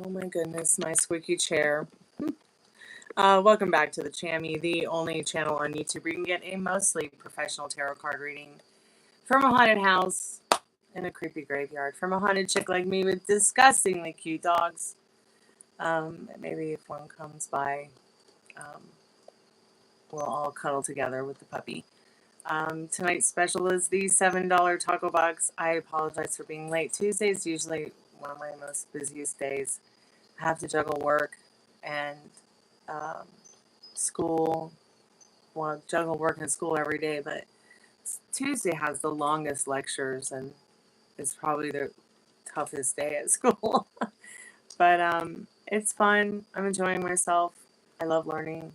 Oh my goodness, my squeaky chair. Welcome back to the Chammy, the only channel on YouTube where you can get a mostly professional tarot card reading from a haunted house in a creepy graveyard from a haunted chick like me with disgustingly cute dogs. Maybe if one comes by, we'll all cuddle together with the puppy. Tonight's special is the $7 taco box. I apologize for being late. Tuesday is usually one of my most busiest days. I have to juggle work and school. Well, juggle work and school every day, but Tuesday has the longest lectures and it's probably the toughest day at school. But it's fun. I'm enjoying myself. I love learning.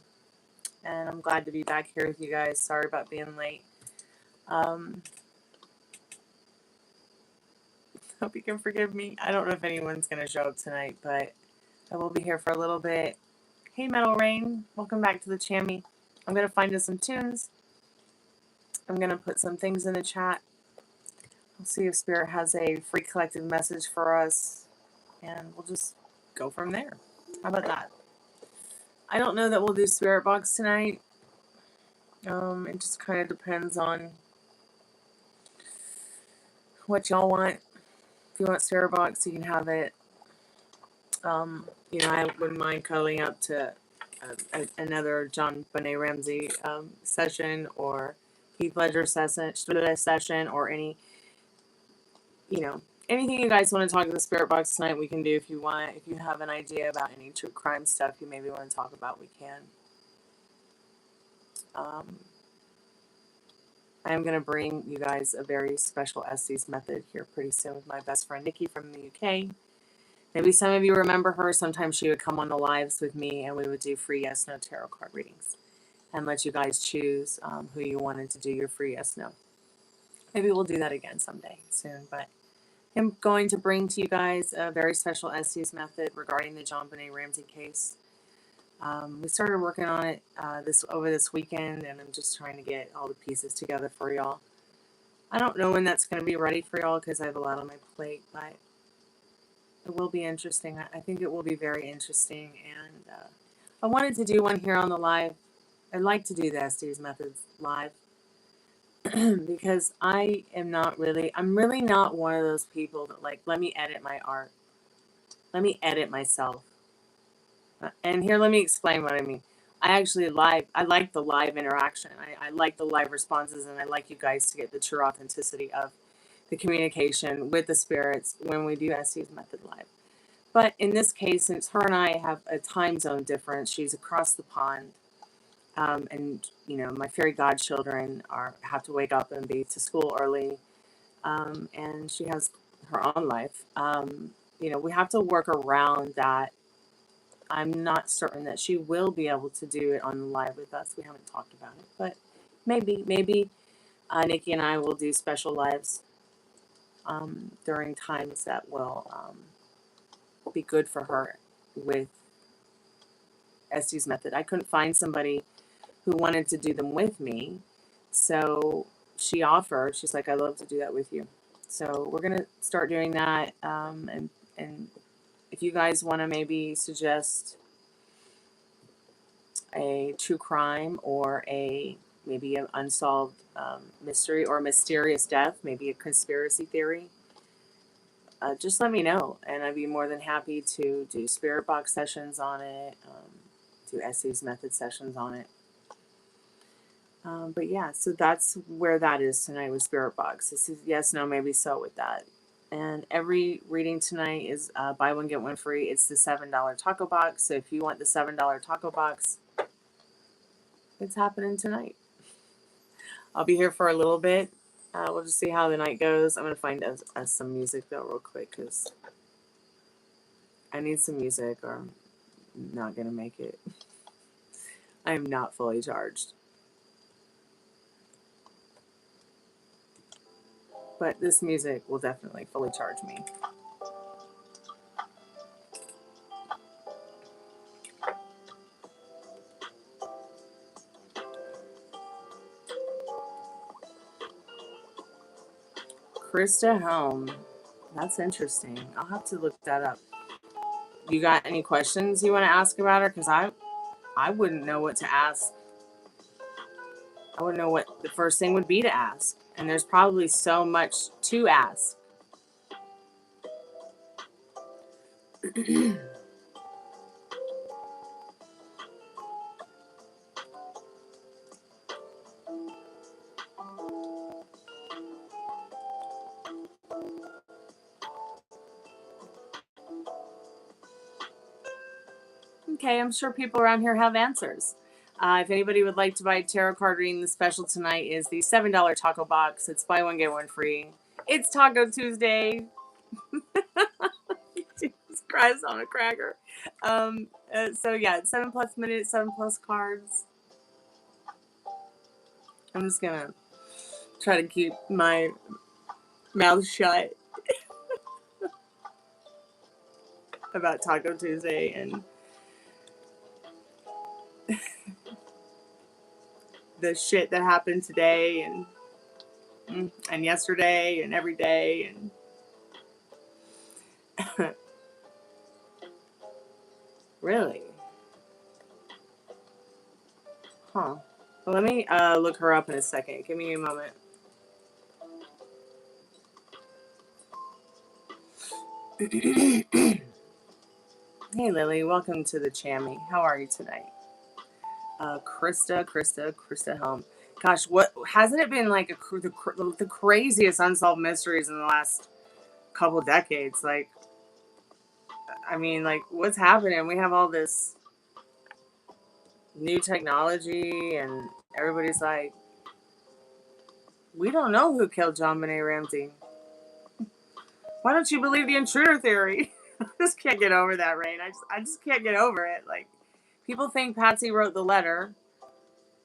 And I'm glad to be back here with you guys. Sorry about being late. Hope you can forgive me. I don't know if anyone's going to show up tonight, but I will be here for a little bit. Hey, Metal Rain. Welcome back to the Chammy. I'm going to find us some tunes. I'm going to put some things in the chat. We'll see if Spirit has a free collective message for us. And we'll just go from there. How about that? I don't know that we'll do Spirit Box tonight. It just kind of depends on what y'all want. If you want Spirit Box, you can have it. I wouldn't mind cuddling up to another John Benet Ramsey session or Heath Ledger session or any, anything you guys want to talk to the Spirit Box tonight, we can do if you want. If you have an idea about any true crime stuff you maybe want to talk about, we can. I am going to bring you guys a very special Estes method here pretty soon with my best friend Nikki from the UK. Maybe some of you remember her. Sometimes she would come on the lives with me and we would do free yes/no tarot card readings and let you guys choose who you wanted to do your free yes/no. Maybe we'll do that again someday soon, but I'm going to bring to you guys a very special Estes method regarding the John Benet Ramsey case. We started working on it over this weekend, and I'm just trying to get all the pieces together for y'all. I don't know when that's going to be ready for y'all because I have a lot on my plate, but it will be interesting. I think it will be very interesting, and I wanted to do one here on the live. I'd like to do the Estes methods live because I'm really not one of those people that let me edit my art. Let me edit myself. And here, let me explain what I mean. I like the live interaction. I like the live responses, and I like you guys to get the true authenticity of the communication with the spirits when we do Estes method live. But in this case, since her and I have a time zone difference, she's across the pond, and my fairy godchildren have to wake up and be to school early, and she has her own life. We have to work around that. I'm not certain that she will be able to do it on the live with us. We haven't talked about it, but maybe Nikki and I will do special lives during times that will be good for her with Estes method. I couldn't find somebody who wanted to do them with me, so she offered. She's like, "I'd love to do that with you." So we're gonna start doing that, and if you guys want to maybe suggest a true crime or maybe an unsolved mystery or a mysterious death, maybe a conspiracy theory, just let me know, and I'd be more than happy to do Spirit Box sessions on it, do Estes method sessions on it. But yeah, so that's where that is tonight with Spirit Box. This is yes, no, maybe so with that. And every reading tonight is buy one, get one free. It's the $7 taco box. So if you want the $7 taco box, it's happening tonight. I'll be here for a little bit. We'll just see how the night goes. I'm going to find us some music, though, real quick, because I need some music or I'm not going to make it. I am not fully charged. But this music will definitely fully charge me. Krista Helm. That's interesting. I'll have to look that up. You got any questions you want to ask about her? Because I wouldn't know what to ask. I wouldn't know what the first thing would be to ask. And there's probably so much to ask. Okay, I'm sure people around here have answers. If anybody would like to buy tarot card reading, the special tonight is the $7 taco box. It's buy one, get one free. It's Taco Tuesday. Jesus Christ on a cracker. So yeah, it's 7+ minutes, 7+ cards. I'm just gonna try to keep my mouth shut about Taco Tuesday and the shit that happened today and yesterday and every day and really? Huh. Well, let me look her up in a second. Give me a moment. Hey Lily, welcome to the Chammy. How are you tonight? Krista Helm. Gosh, what hasn't it been like the craziest unsolved mysteries in the last couple decades? Like, I mean, like, what's happening? We have all this new technology, and everybody's like, we don't know who killed John Benet Ramsey. Why don't you believe the intruder theory? I just can't get over that, Rain. I just can't get over it. Like, people think Patsy wrote the letter,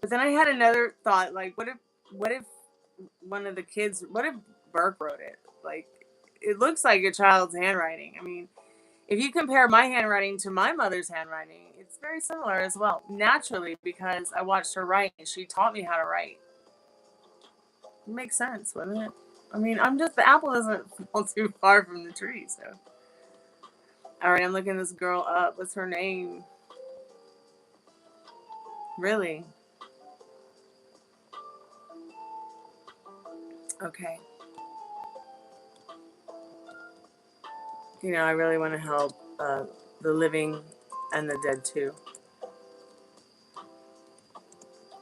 but then I had another thought. Like, what if one of the kids? What if Burke wrote it? Like, it looks like a child's handwriting. I mean, if you compare my handwriting to my mother's handwriting, it's very similar as well. Naturally, because I watched her write and she taught me how to write. It makes sense, wouldn't it? I mean, the apple doesn't fall too far from the tree, so. All right, I'm looking this girl up. What's her name? Really? Okay. You know, I really want to help the living and the dead too.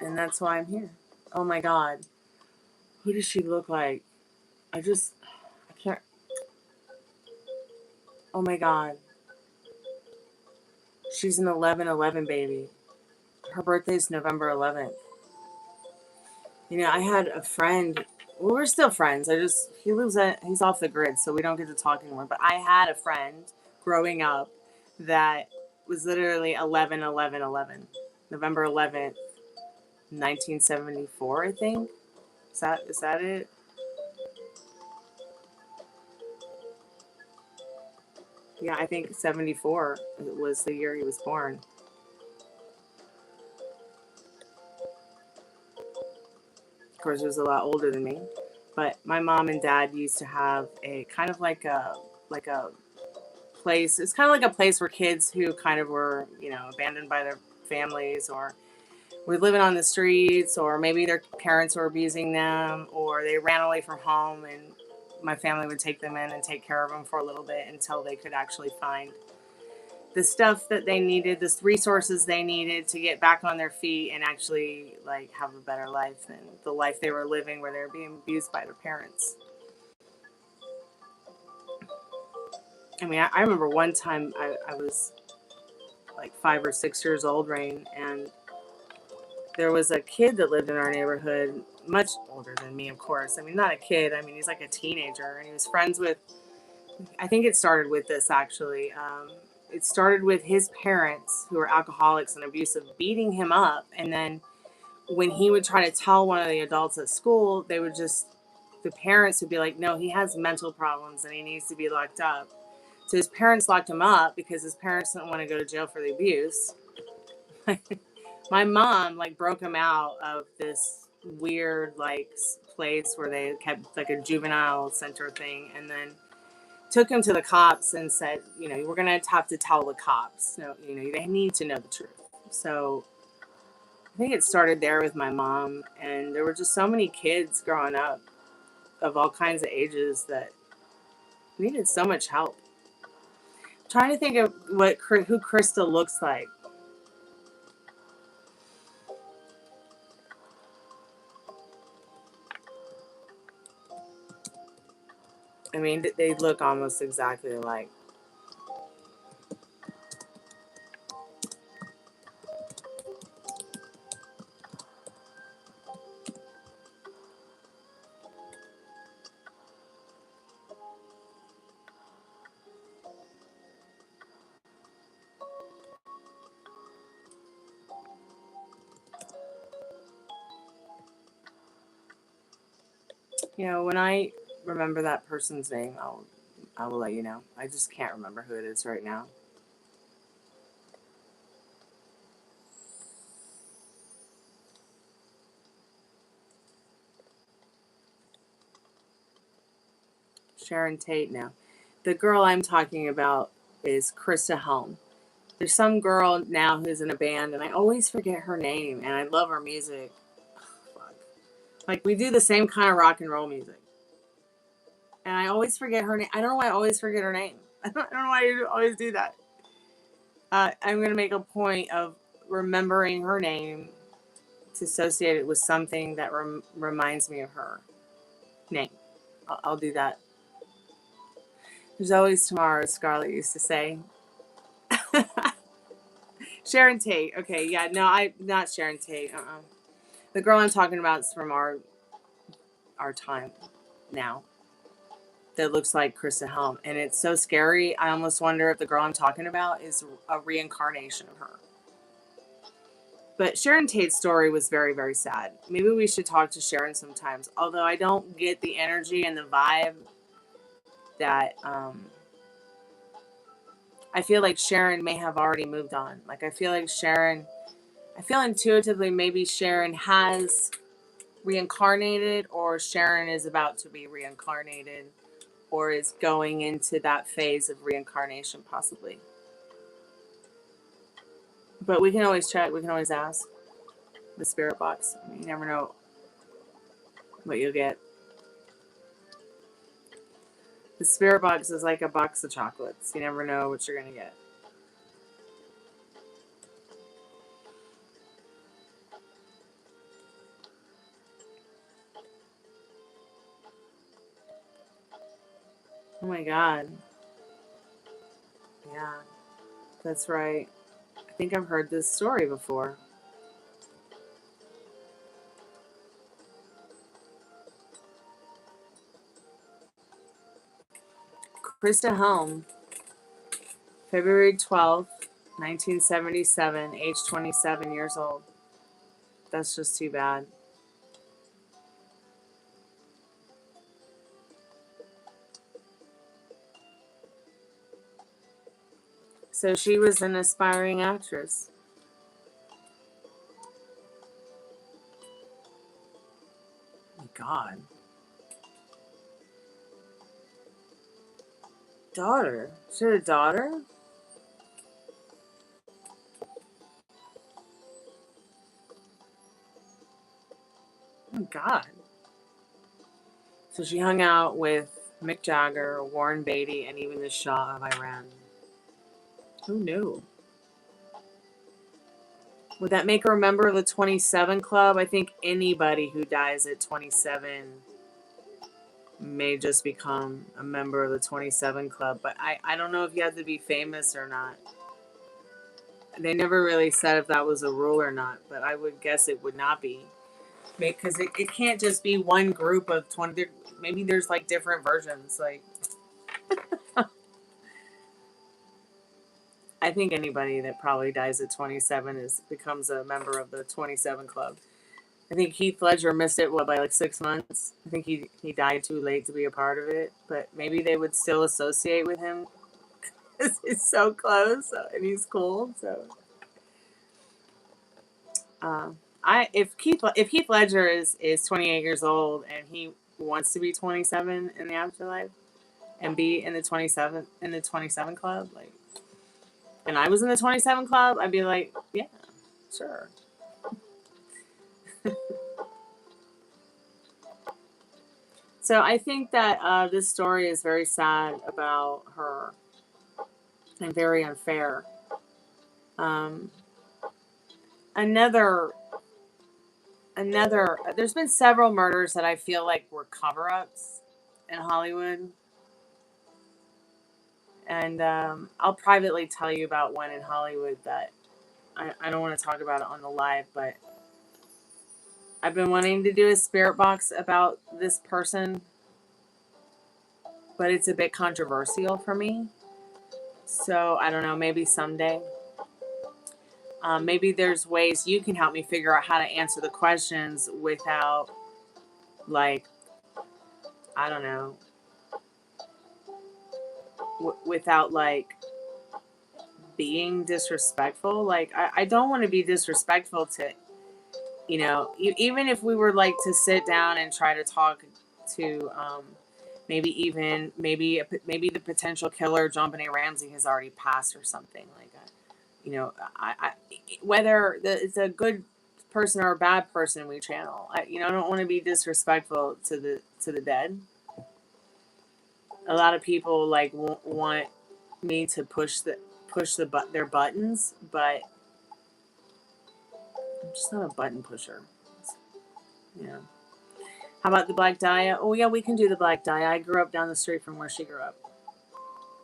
And that's why I'm here. Oh my God. Who does she look like? I can't. Oh my God. She's an 11/11 baby. Her birthday's November 11th. You know, I had a friend. Well, we're still friends. He's off the grid, so we don't get to talk anymore. But I had a friend growing up that was literally 11/11/11. November 11th, 1974, I think. Is that it? Yeah, I think 74 was the year he was born. Of course, he was a lot older than me. But my mom and dad used to have a kind of like a place. It's kind of like a place where kids who kind of were, you know, abandoned by their families or were living on the streets, or maybe their parents were abusing them, or they ran away from home, and my family would take them in and take care of them for a little bit until they could actually find the stuff that they needed, the resources they needed to get back on their feet and actually like have a better life than the life they were living where they were being abused by their parents. I mean, I remember one time I was like 5 or 6 years old, Rain, and there was a kid that lived in our neighborhood, much older than me, of course. I mean, not a kid. I mean, he's like a teenager, and he was friends with, I think it started with this, actually. It started with his parents, who were alcoholics and abusive, beating him up. And then when he would try to tell one of the adults at school, the parents would be like, no, he has mental problems and he needs to be locked up. So his parents locked him up because his parents didn't want to go to jail for the abuse. My mom like broke him out of this weird like place where they kept like a juvenile center thing, and then took him to the cops and said, you know, we're going to have to tell the cops. No, you know, they need to know the truth. So I think it started there with my mom, and there were just so many kids growing up of all kinds of ages that needed so much help. I'm trying to think of who Krista looks like. I mean, they look almost exactly alike. You know, when I remember that person's name, I will let you know. I just can't remember who it is right now. Sharon Tate now. The girl I'm talking about is Krista Helm. There's some girl now who's in a band, and I always forget her name, and I love her music. Fuck. Like, we do the same kind of rock and roll music. And I always forget her name. I don't know why I always forget her name. I don't know why I always do that. I'm going to make a point of remembering her name to associate it with something that reminds me of her name. I'll do that. There's always tomorrow, Scarlett used to say. Sharon Tate. Okay, yeah, no, not Sharon Tate. The girl I'm talking about is from our time now. That looks like Krista Helm, and it's so scary. I almost wonder if the girl I'm talking about is a reincarnation of her. But Sharon Tate's story was very, very sad. Maybe we should talk to Sharon sometimes. Although I don't get the energy and the vibe that I feel like Sharon may have already moved on. Like, I feel intuitively maybe Sharon has reincarnated, or Sharon is about to be reincarnated, or is going into that phase of reincarnation possibly. But we can always check. We can always ask the spirit box. I mean, you never know what you'll get. The spirit box is like a box of chocolates. You never know what you're going to get. Oh my God. Yeah, that's right. I think I've heard this story before. Krista Helm, February 12th, 1977, age 27 years old. That's just too bad. So she was an aspiring actress. Oh my God. Daughter? She had a daughter? Oh my God. So she hung out with Mick Jagger, Warren Beatty, and even the Shah of Iran. Who knew? Would that make her a member of the 27 Club? I think anybody who dies at 27 may just become a member of the 27 Club. But I don't know if you have to be famous or not. They never really said if that was a rule or not, but I would guess it would not be. Because it can't just be one group of 20. Maybe there's like different versions. Like, I think anybody that probably dies at 27 becomes a member of the 27 Club. I think Heath Ledger missed it, by like 6 months? I think he died too late to be a part of it. But maybe they would still associate with him because it's so close and he's cool. So, if Heath Ledger is 28 years old and he wants to be 27 in the afterlife, and be in the 27 club, like, and I was in the 27 club, I'd be like, yeah, sure. So I think that this story is very sad about her and very unfair. Another, there's been several murders that I feel like were cover-ups in Hollywood. And I'll privately tell you about one in Hollywood that I don't want to talk about it on the live, but I've been wanting to do a spirit box about this person, but it's a bit controversial for me. So I don't know, maybe someday. Maybe there's ways you can help me figure out how to answer the questions without, like, I don't know, without, like, being disrespectful. Like, I don't want to be disrespectful to, you know, even if we were, like, to sit down and try to talk to, maybe the potential killer, John Benet Ramsey, has already passed or something like that. You know, whether it's a good person or a bad person we channel, I don't want to be disrespectful to the dead. A lot of people like want me to push their buttons, but I'm just not a button pusher. Yeah. How about the black dye? Oh yeah, we can do the black dye. I grew up down the street from where she grew up.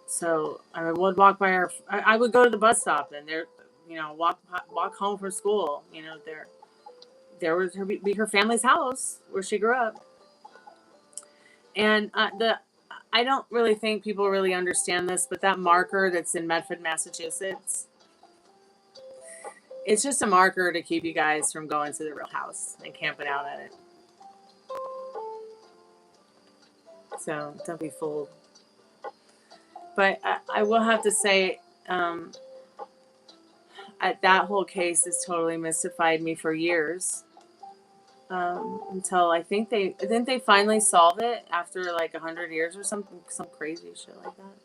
So I would walk by her. I would go to the bus stop and there, walk home from school. There was her family's house where she grew up. And I don't really think people really understand this, but that marker that's in Medford, Massachusetts, it's just a marker to keep you guys from going to the real house and camping out at it. So don't be fooled. But I will have to say, that whole case has totally mystified me for years. Until I think they finally solve it after like 100 years or something, some crazy shit like that.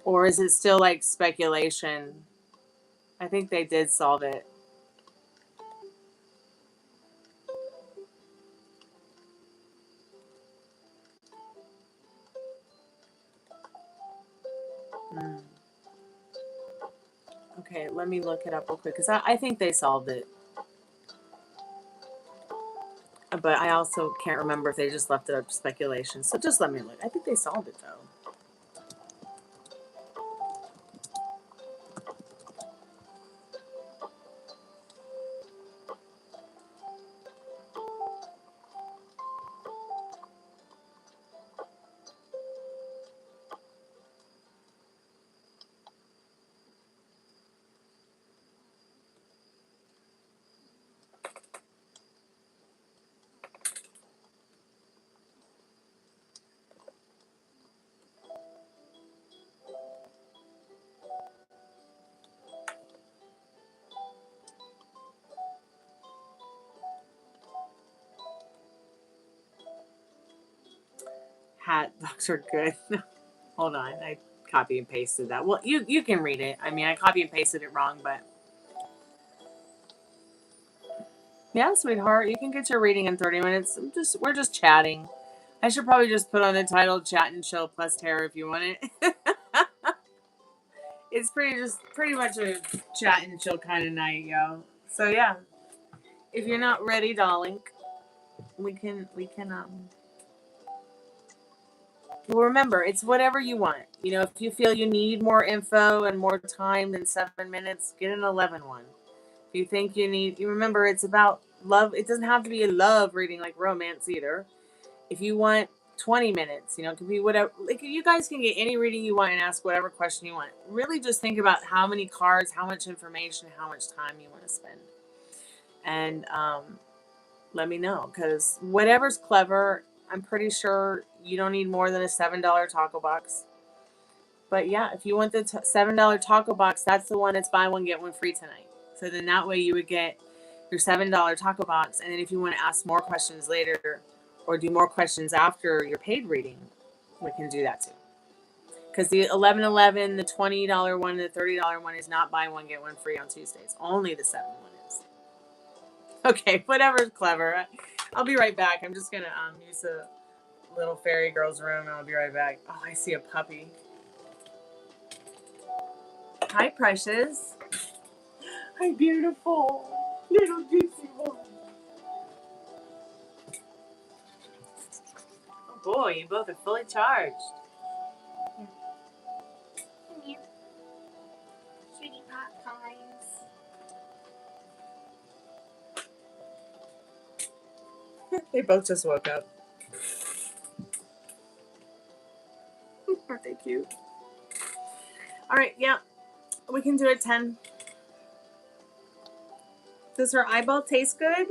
Or is it still like speculation? I think they did solve it. Okay, let me look it up real quick because I think they solved it. But I also can't remember if they just left it up to speculation. So just let me look. I think they solved it though. Hat books are good. Hold on, I copy and pasted that. Well, you can read it. I mean, I copy and pasted it wrong, but yeah, sweetheart, you can get your reading in 30 minutes. We're just chatting. I should probably just put on the title "Chat and Chill plus Tarot" if you want it. It's pretty much a chat and chill kind of night, yo. So yeah, if you're not ready, darling, we can. Well, remember, it's whatever you want. You know, if you feel you need more info and more time than 7 minutes, get an 11 one. If you think you remember, it's about love. It doesn't have to be a love reading like romance either. If you want 20 minutes, it could be whatever. Like, you guys can get any reading you want and ask whatever question you want. Really just think about how many cards, how much information, how much time you want to spend. And let me know, because whatever's clever, I'm pretty sure you don't need more than a $7 taco box. But yeah, if you want the $7 taco box, that's the one that's buy one, get one free tonight. So then that way you would get your $7 taco box. And then if you want to ask more questions later or do more questions after your paid reading, We can do that too. Because the 11.11, the $20 one, the $30 one is not buy one get one free on Tuesdays. Only the 7 one is. Okay, whatever's clever. I'll be right back. I'm just gonna use the little fairy girl's room, and I'll be right back. Oh, I see a puppy. Hi, precious. Hi, beautiful little gypsy boy. Oh boy, you both are fully charged. Here. Sweetie pot pies. They both just woke up. Aren't they cute? All right, yeah, we can do it 10. Does her eyeball taste good?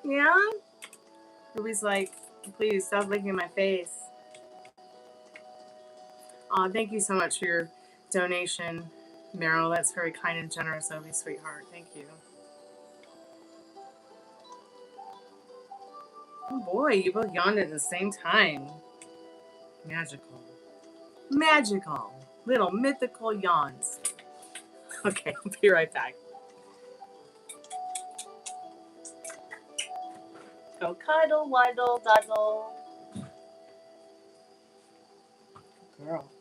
Yeah? Ruby's like, please stop licking my face. Aw, thank you so much for your donation, Meryl. That's very kind and generous of you, sweetheart. Thank you. Oh boy, you both yawned at the same time. Magical. Magical. Little mythical yawns. Okay, I'll be right back. Go cuddle, waddle, doddle. Girl.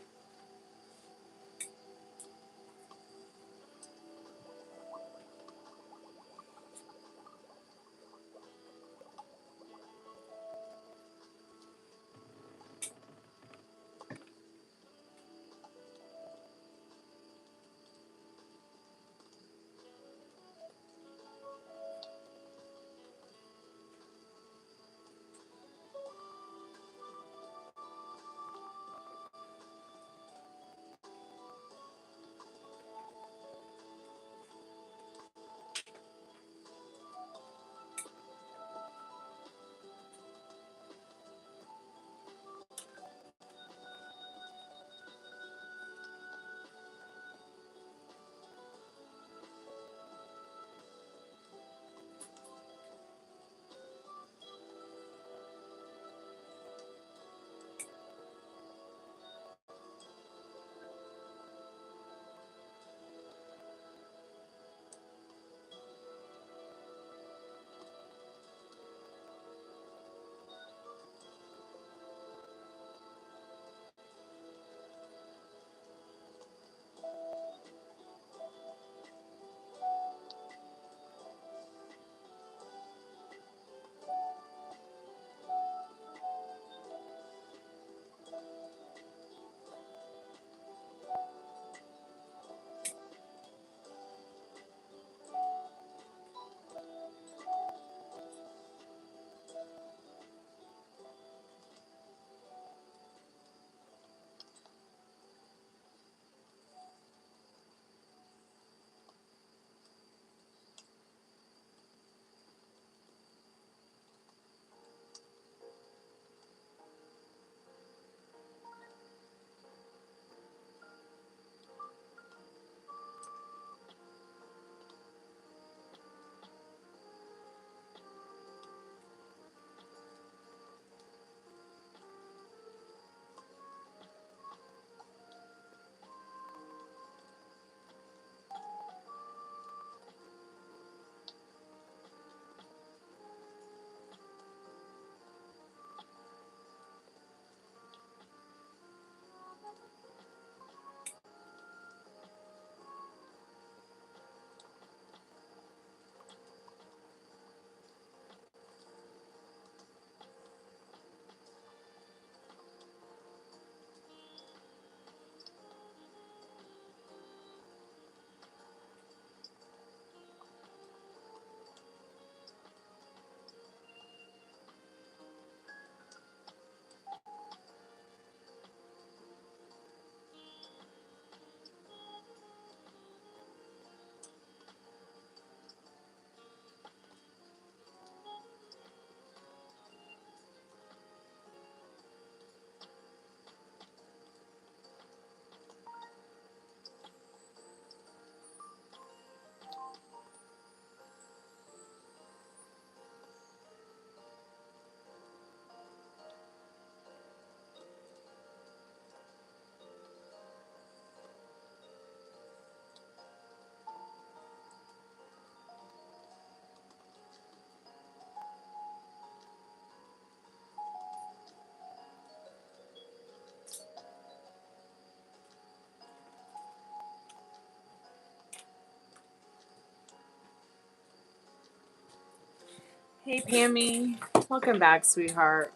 Hey, Pammy. Welcome back, sweetheart.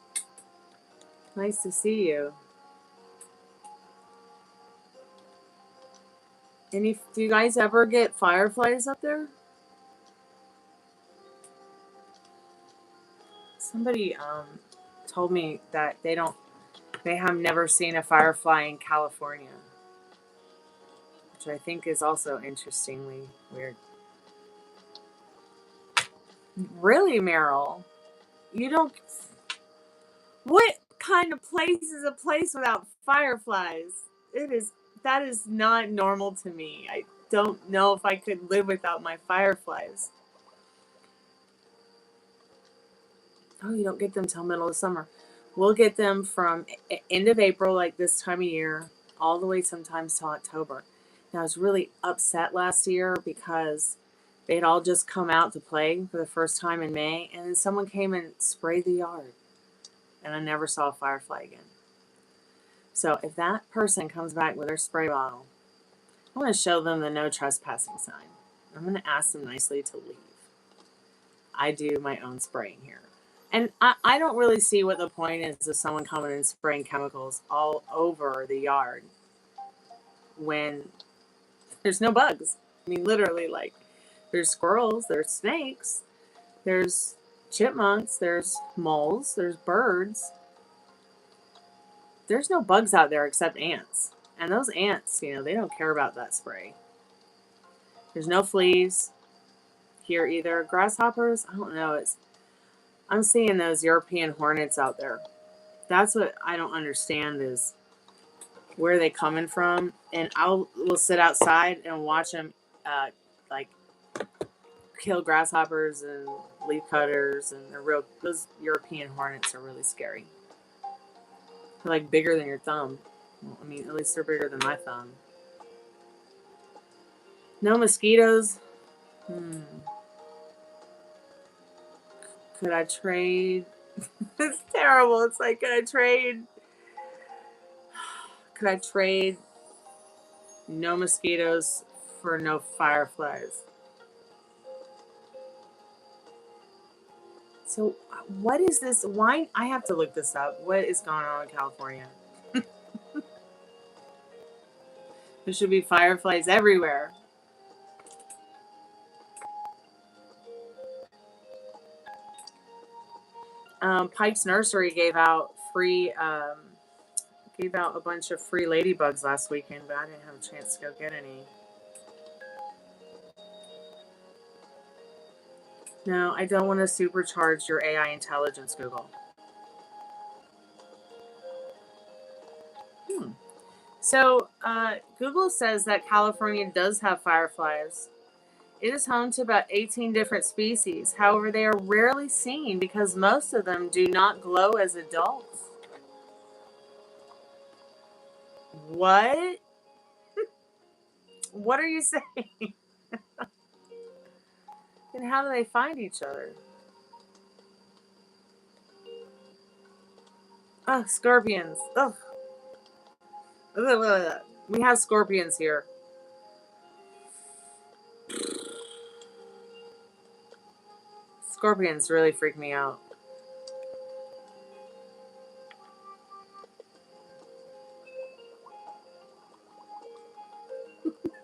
Nice to see you. Do you guys ever get fireflies up there? Somebody told me that they have never seen a firefly in California, which I think is also interestingly weird. Really, Meryl? You don't... What kind of place is a place without fireflies? That is not normal to me. I don't know if I could live without my fireflies. Oh, you don't get them till middle of summer. We'll get them from end of April, like this time of year, all the way sometimes till October. Now, I was really upset last year because they'd all just come out to play for the first time in May, and then someone came and sprayed the yard, and I never saw a firefly again. So if that person comes back with their spray bottle, I'm going to show them the no trespassing sign. I'm going to ask them nicely to leave. I do my own spraying here. And I don't really see what the point is of someone coming and spraying chemicals all over the yard when there's no bugs. I mean, literally, like, there's squirrels, there's snakes, there's chipmunks, there's moles, there's birds. There's no bugs out there except ants. And those ants, they don't care about that spray. There's no fleas here either. Grasshoppers, I don't know. I'm seeing those European hornets out there. That's what I don't understand is where they coming from. And we'll sit outside and watch them like kill grasshoppers and leaf cutters, and those European hornets are really scary. They're like bigger than your thumb. Well, I mean, at least they're bigger than my thumb. No mosquitoes. Could I trade? It's terrible. It's like, could I trade no mosquitoes for no fireflies? So what is this? Why? I have to look this up. What is going on in California? There should be fireflies everywhere. Pike's Nursery gave out a bunch of free ladybugs last weekend, but I didn't have a chance to go get any. No, I don't want to supercharge your AI intelligence, Google. So, Google says that California does have fireflies. It is home to about 18 different species. However, they are rarely seen because most of them do not glow as adults. What? What are you saying? And how do they find each other? Oh, scorpions. Ugh. We have scorpions here. Scorpions really freak me out.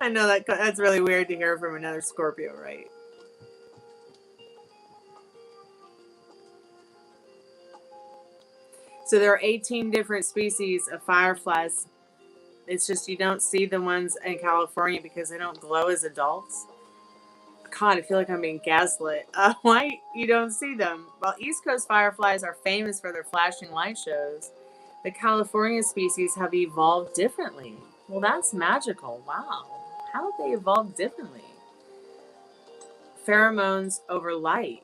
I know that's really weird to hear from another Scorpio, right? So there are 18 different species of fireflies. It's just you don't see the ones in California because they don't glow as adults. God, I feel like I'm being gaslit. Why you don't see them? Well, East Coast fireflies are famous for their flashing light shows. The California species have evolved differently. Well, that's magical. Wow. How have they evolved differently? Pheromones over light.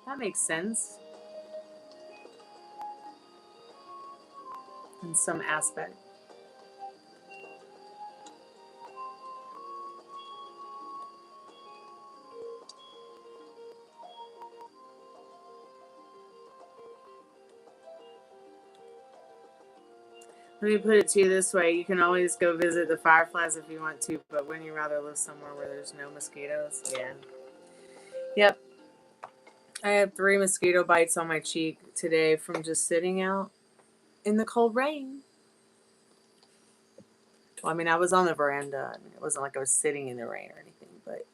That makes sense. In some aspect. Let me put it to you this way. You can always go visit the fireflies if you want to, but wouldn't you rather live somewhere where there's no mosquitoes? Yeah. Yep. I have 3 mosquito bites on my cheek today from just sitting out in the cold rain. Well, I mean, I was on the veranda. I mean, it wasn't like I was sitting in the rain or anything, but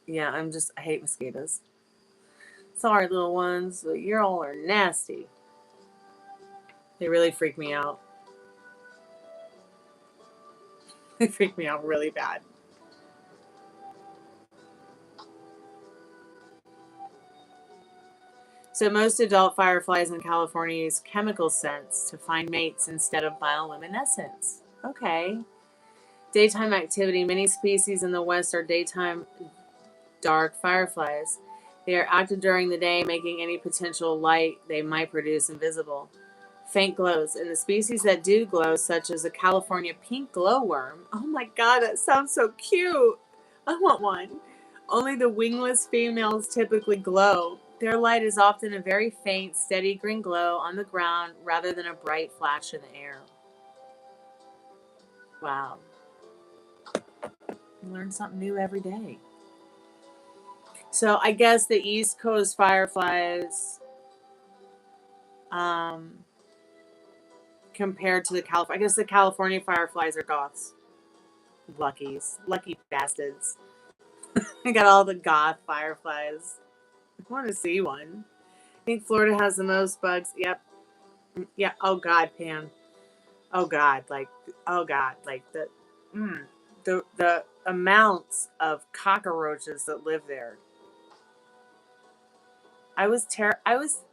yeah, I hate mosquitoes. Sorry, little ones, but you all are nasty. They really freak me out. They freak me out really bad. So most adult fireflies in California use chemical scents to find mates instead of bioluminescence. Okay. Daytime activity. Many species in the West are daytime dark fireflies. They are active during the day, making any potential light they might produce invisible. Faint glows. And the species that do glow, such as the California pink glowworm. Oh my god, that sounds so cute. I want one. Only the wingless females typically glow. Their light is often a very faint, steady green glow on the ground rather than a bright flash in the air. Wow. You learn something new every day. So I guess the East Coast fireflies, compared to the California, I guess the California fireflies are goths. Lucky bastards. I got all the goth fireflies. I want to see one. I think Florida has the most bugs. Yep. Yeah. Oh God, Pam. Oh God. Oh God. The amounts of cockroaches that live there. I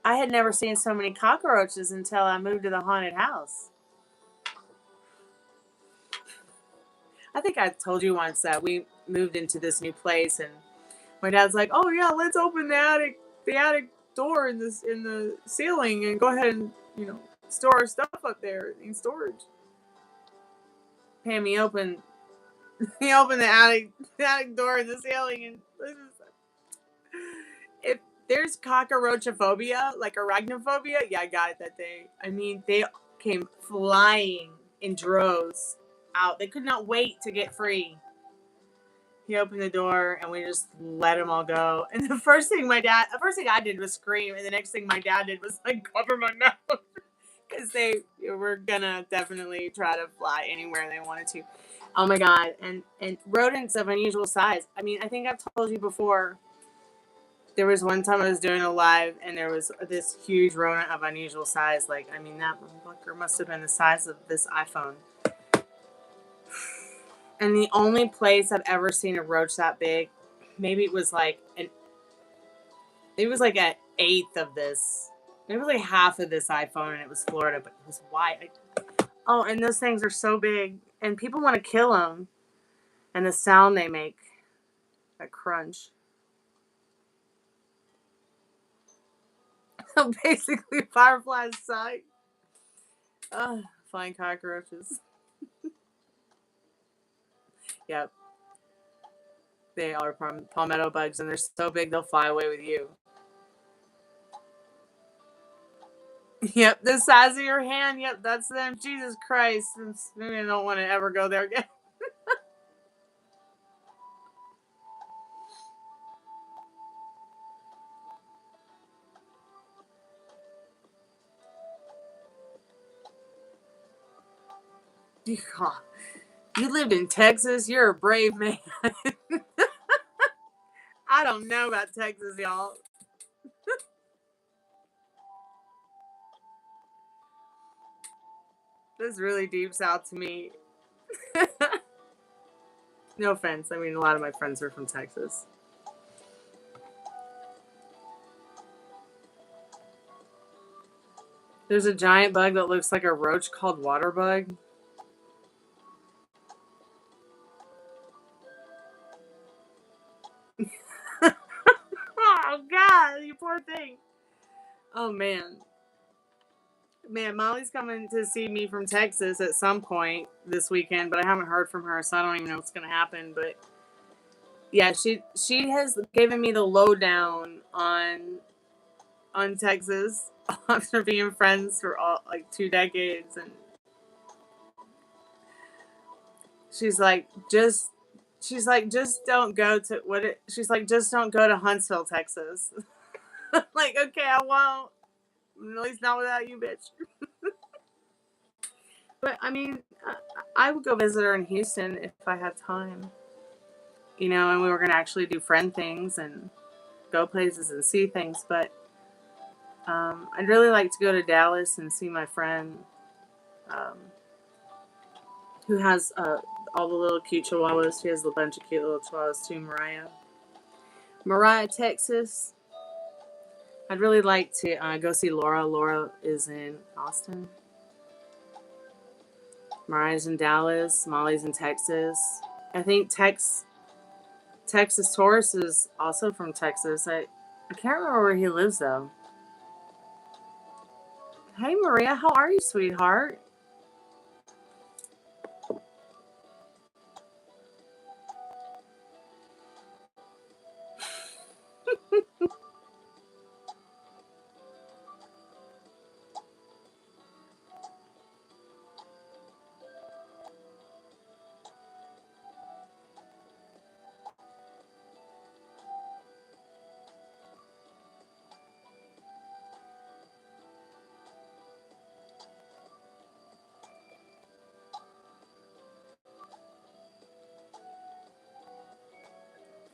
had never seen so many cockroaches until I moved to the haunted house. I think I told you once that we moved into this new place and my dad's like, "Oh yeah, let's open the attic door in the ceiling and go ahead and, store our stuff up there in storage." Pam, he opened the attic door in the ceiling, and if there's cockroachophobia, like arachnophobia, yeah, I got it that day. I mean, they came flying in droves out. They could not wait to get free. He opened the door and we just let them all go. And the first thing I did was scream, and the next thing my dad did was like cover my mouth because they were gonna definitely try to fly anywhere they wanted to. Oh my god! And rodents of unusual size. I mean, I think I've told you before. There was one time I was doing a live, and there was this huge rodent of unusual size. Like, I mean, that motherfucker must have been the size of this iPhone. And the only place I've ever seen a roach that big, maybe it was like an eighth of this. Maybe it was like half of this iPhone, and it was Florida, but it was white. Oh, and those things are so big, and people want to kill them. And the sound they make, that crunch. So basically, fireflies suck. Flying cockroaches. Yep. They are palmetto bugs, and they're so big they'll fly away with you. Yep, the size of your hand. Yep, that's them. Jesus Christ. Maybe I don't want to ever go there again. You lived in Texas. You're a brave man. I don't know about Texas, y'all. This really deep south to me. No offense. I mean, a lot of my friends are from Texas. There's a giant bug that looks like a roach called water bug. Oh, God, you poor thing. Oh, man. Man, Molly's coming to see me from Texas at some point this weekend, but I haven't heard from her, so I don't even know what's going to happen. But yeah, she has given me the lowdown on Texas after being friends for 2 decades, and she's like, she's like, just don't go to she's like, just don't go to Huntsville, Texas. Like, okay, I won't. At least not without you, bitch. But I mean, I would go visit her in Houston if I had time. You know, and we were gonna actually do friend things and go places and see things. But I'd really like to go to Dallas and see my friend who has all the little cute chihuahuas. She has a bunch of cute little chihuahuas too, Mariah, Texas. I'd really like to go see Laura. Laura is in Austin. Mariah's in Dallas. Molly's in Texas. I think Texas Taurus is also from Texas. I can't remember where he lives though. Hey Maria, how are you, sweetheart?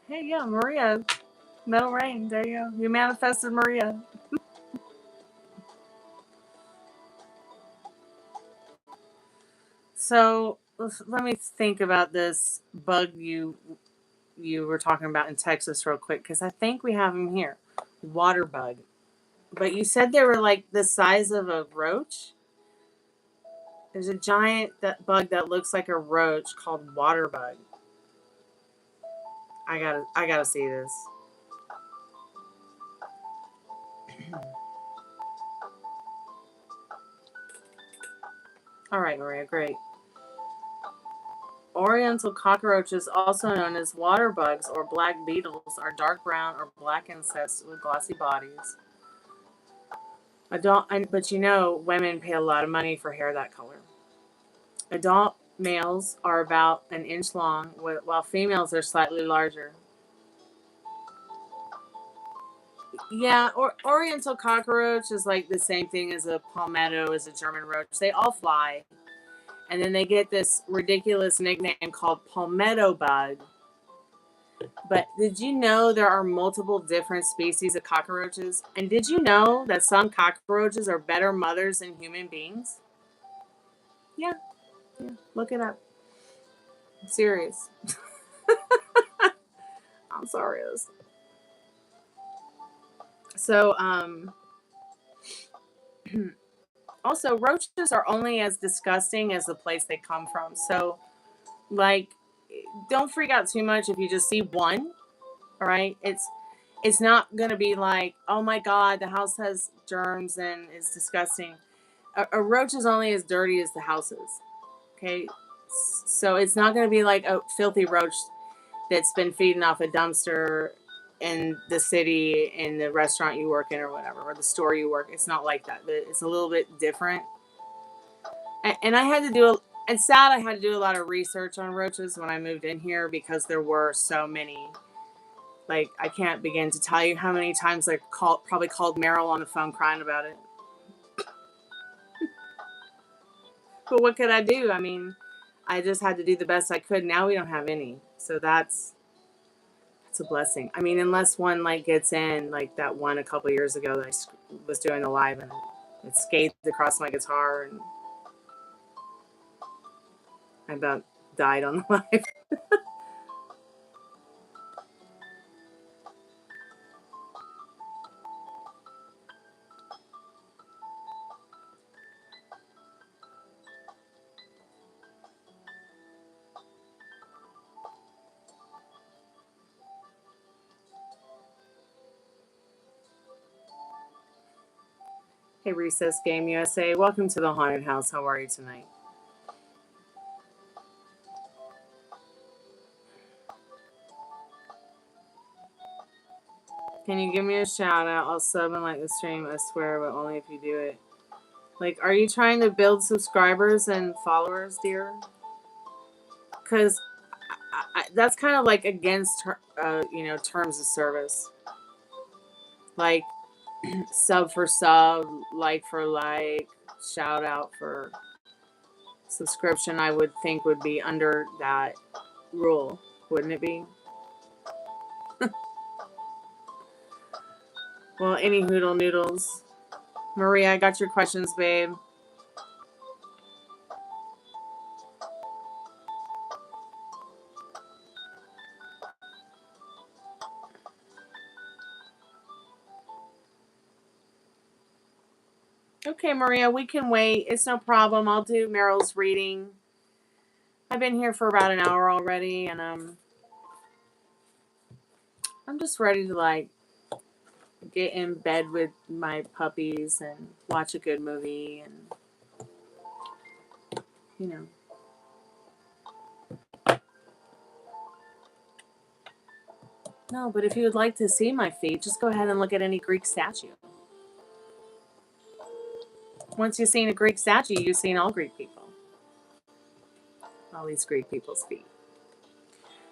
Hey, yeah, Maria. Metal Rain. There you go. You manifested Maria. So let me think about this bug you were talking about in Texas real quick, because I think we have them here. Water bug. But you said they were like the size of a roach? There's a giant bug that looks like a roach called water bug. I gotta see this. All right, Maria, great. Oriental cockroaches, also known as water bugs or black beetles, are dark brown or black insects with glossy bodies. But you know, women pay a lot of money for hair that color. Adult males are about an inch long, while females are slightly larger. Yeah, Oriental cockroach is like the same thing as a palmetto, as a German roach. They all fly. And then they get this ridiculous nickname called palmetto bug. But did you know there are multiple different species of cockroaches? And did you know that some cockroaches are better mothers than human beings? Yeah, look it up. I'm serious. I'm serious. So, also, roaches are only as disgusting as the place they come from. So, like, don't freak out too much if you just see one. All right, it's not gonna be like, oh my god, the house has germs and it's disgusting. A roach is only as dirty as the house is. Okay, so it's not gonna be like a filthy roach that's been feeding off a dumpster in the city, in the restaurant you work in or whatever, or the store you work. It's not like that. It's a little bit different. And I had to do it's sad I had to do a lot of research on roaches when I moved in here because there were so many. Like, I can't begin to tell you how many times I probably called Meryl on the phone crying about it. But what could I do? I mean, I just had to do the best I could. Now we don't have any. So that's a blessing. I mean, unless one like gets in, like that one a couple years ago that I was doing the live and it scathed across my guitar and I about died on the live. Hey, Recess Game USA. Welcome to the Haunted House. How are you tonight? Can you give me a shout out? I'll sub and like the stream, I swear, but only if you do it. Like, are you trying to build subscribers and followers, dear? Because that's kind of like against you know, terms of service. Like sub for sub, like for like, shout out for subscription, I would think would be under that rule, wouldn't it be? Well, any hoodle noodles. Maria, I got your questions, babe. Okay, Maria, we can wait. It's no problem. I'll do Meryl's reading. I've been here for about an hour already, and I'm just ready to like get in bed with my puppies and watch a good movie, and you know. No, but if you would like to see my feet, just go ahead and look at any Greek statue. Once you've seen a Greek statue, you've seen all Greek people. All these Greek people's feet.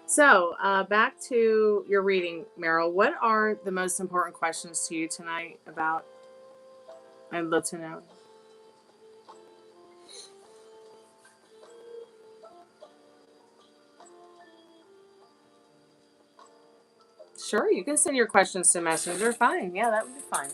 So, back to your reading, Meryl. What are the most important questions to you tonight about? I'd love to know. Sure, you can send your questions to Messenger. Fine. Yeah, that would be fine.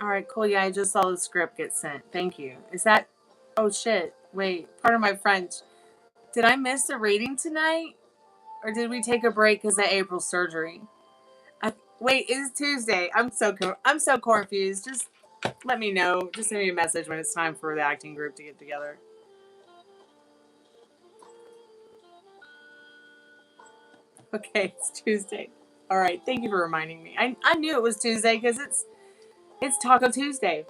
All right, cool. Yeah, I just saw the script get sent. Thank you. Is that? Oh shit! Wait, pardon my French. Did I miss the reading tonight, or did we take a break because of April's surgery? Wait, it's Tuesday. I'm so confused. Just let me know. Just send me a message when it's time for the acting group to get together. Okay, it's Tuesday. All right, thank you for reminding me. I knew it was Tuesday because it's Taco Tuesday.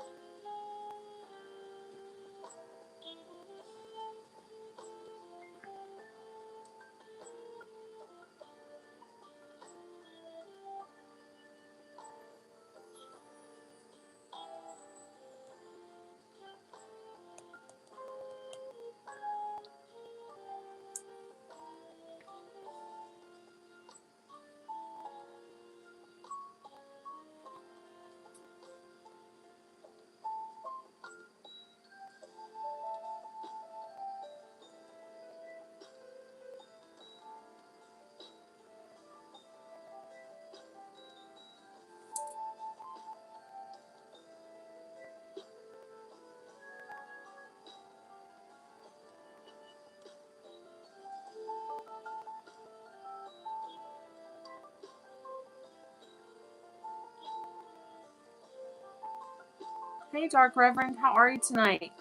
Hey, Dark Reverend, how are you tonight?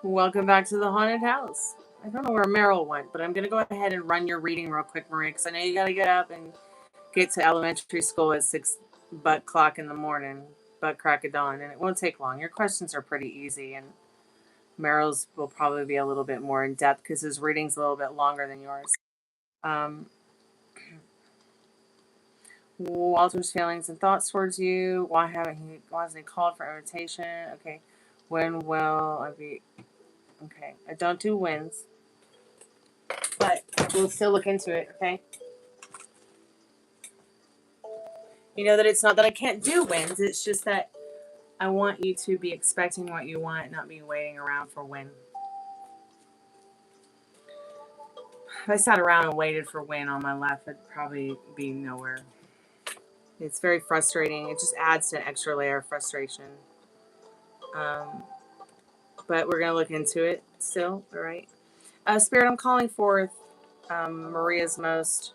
Welcome back to the haunted house. I don't know where Meryl went, but I'm going to go ahead and run your reading real quick, Maria, because I know you got to get up and get to elementary school at 6 butt clock in the morning, butt crack of dawn, and it won't take long. Your questions are pretty easy, and Meryl's will probably be a little bit more in depth because his reading's a little bit longer than yours. Walter's feelings and thoughts towards you. Why hasn't he called for invitation? Okay. When will I be? Okay. I don't do wins, but we'll still look into it. Okay. You know that it's not that I can't do wins. It's just that I want you to be expecting what you want, not be waiting around for win. If I sat around and waited for win on my left, I'd probably be nowhere. It's very frustrating. It just adds to an extra layer of frustration. But we're going to look into it still. All right. Spirit, I'm calling forth Maria's most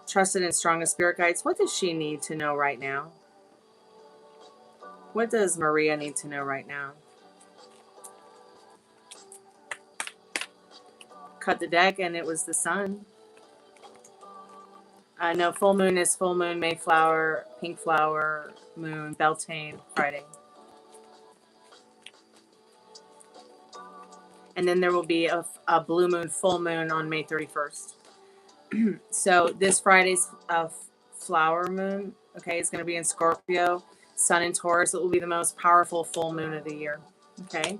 trusted and strongest spirit guides. What does she need to know right now? What does Maria need to know right now? Cut the deck and it was the sun. No, full moon is full moon, Mayflower, pink flower, moon, Beltane, Friday. And then there will be a blue moon, full moon on May 31st. So this Friday's flower moon, okay, is going to be in Scorpio, sun in Taurus. It will be the most powerful full moon of the year, okay?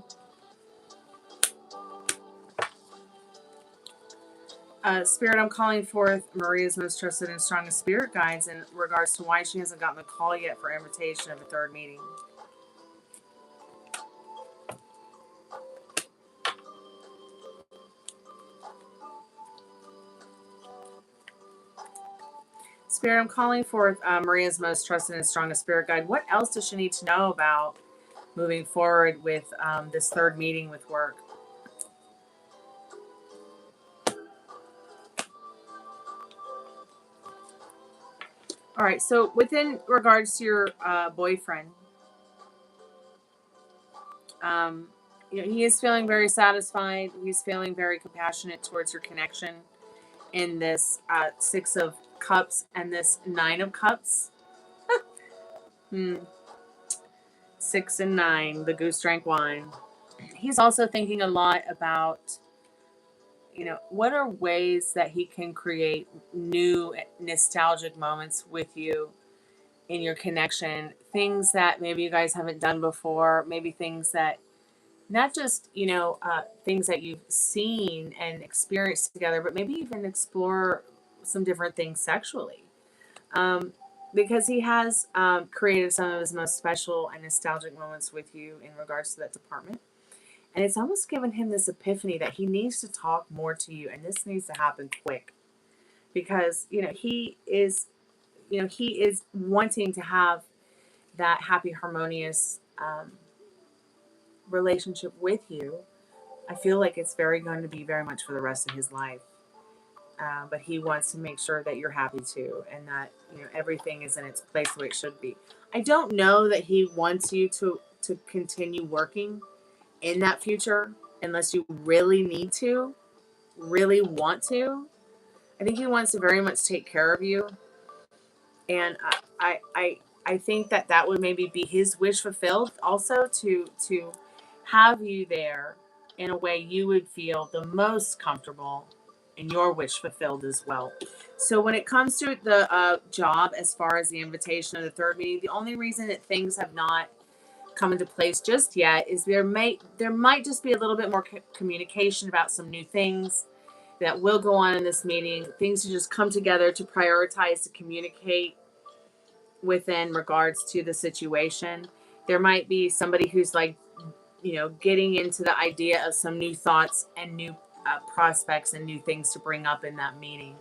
Spirit, I'm calling forth Maria's most trusted and strongest spirit guides in regards to why she hasn't gotten the call yet for invitation of a third meeting. Spirit, I'm calling forth Maria's most trusted and strongest spirit guide. What else does she need to know about moving forward with this third meeting with work? All right, so within regards to your boyfriend, you know, he is feeling very satisfied. He's feeling very compassionate towards your connection in this 6 of Cups and this 9 of Cups. 6 and 9, the goose drank wine. He's also thinking a lot about, you know, what are ways that he can create new nostalgic moments with you in your connection, things that maybe you guys haven't done before, maybe things that not just, you know, things that you've seen and experienced together, but maybe even explore some different things sexually. Because he has created some of his most special and nostalgic moments with you in regards to that department. And it's almost given him this epiphany that he needs to talk more to you, and this needs to happen quick. Because, you know, he is wanting to have that happy, harmonious relationship with you. I feel like it's going to be very much for the rest of his life. But he wants to make sure that you're happy too, and that, you know, everything is in its place the way it should be. I don't know that he wants you to continue working in that future unless you really need to, really want to. I think he wants to very much take care of you, and I think that would maybe be his wish fulfilled also, to have you there in a way you would feel the most comfortable, and your wish fulfilled as well. So when it comes to the job, as far as the invitation of the third meeting, the only reason that things have not come into place just yet is there might just be a little bit more communication about some new things that will go on in this meeting. Things to just come together, to prioritize, to communicate within regards to the situation. There might be somebody who's like, you know, getting into the idea of some new thoughts and new prospects and new things to bring up in that meeting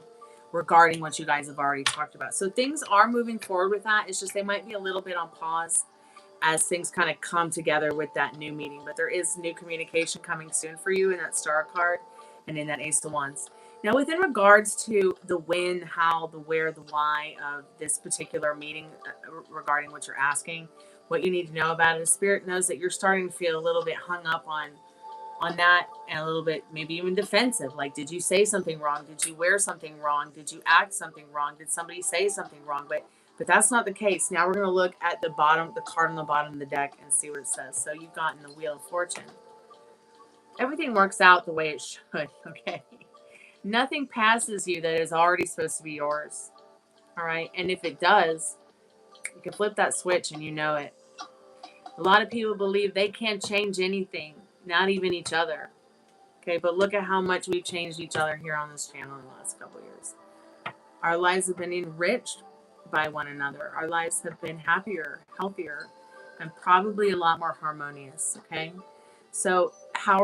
regarding what you guys have already talked about. So things are moving forward with that. It's just they might be a little bit on pause as things kind of come together with that new meeting. But there is new communication coming soon for you in that Star card and in that Ace of Wands. Now, within regards to the when, how, the where, the why of this particular meeting regarding what you're asking, what you need to know about it, the Spirit knows that you're starting to feel a little bit hung up on that, and a little bit maybe even defensive. Like, did you say something wrong? Did you wear something wrong? Did you act something wrong? Did somebody say something wrong? But that's not the case. Now we're going to look at the card on the bottom of the deck and see what it says. So you've gotten the Wheel of Fortune. Everything works out the way it should, okay? Nothing passes you that is already supposed to be yours, all right? And if it does, you can flip that switch and you know it. A lot of people believe they can't change anything, not even each other. Okay, but look at how much we've changed each other here on this channel in the last couple of years. Our lives have been enriched by one another. Our lives have been happier, healthier, and probably a lot more harmonious, okay? So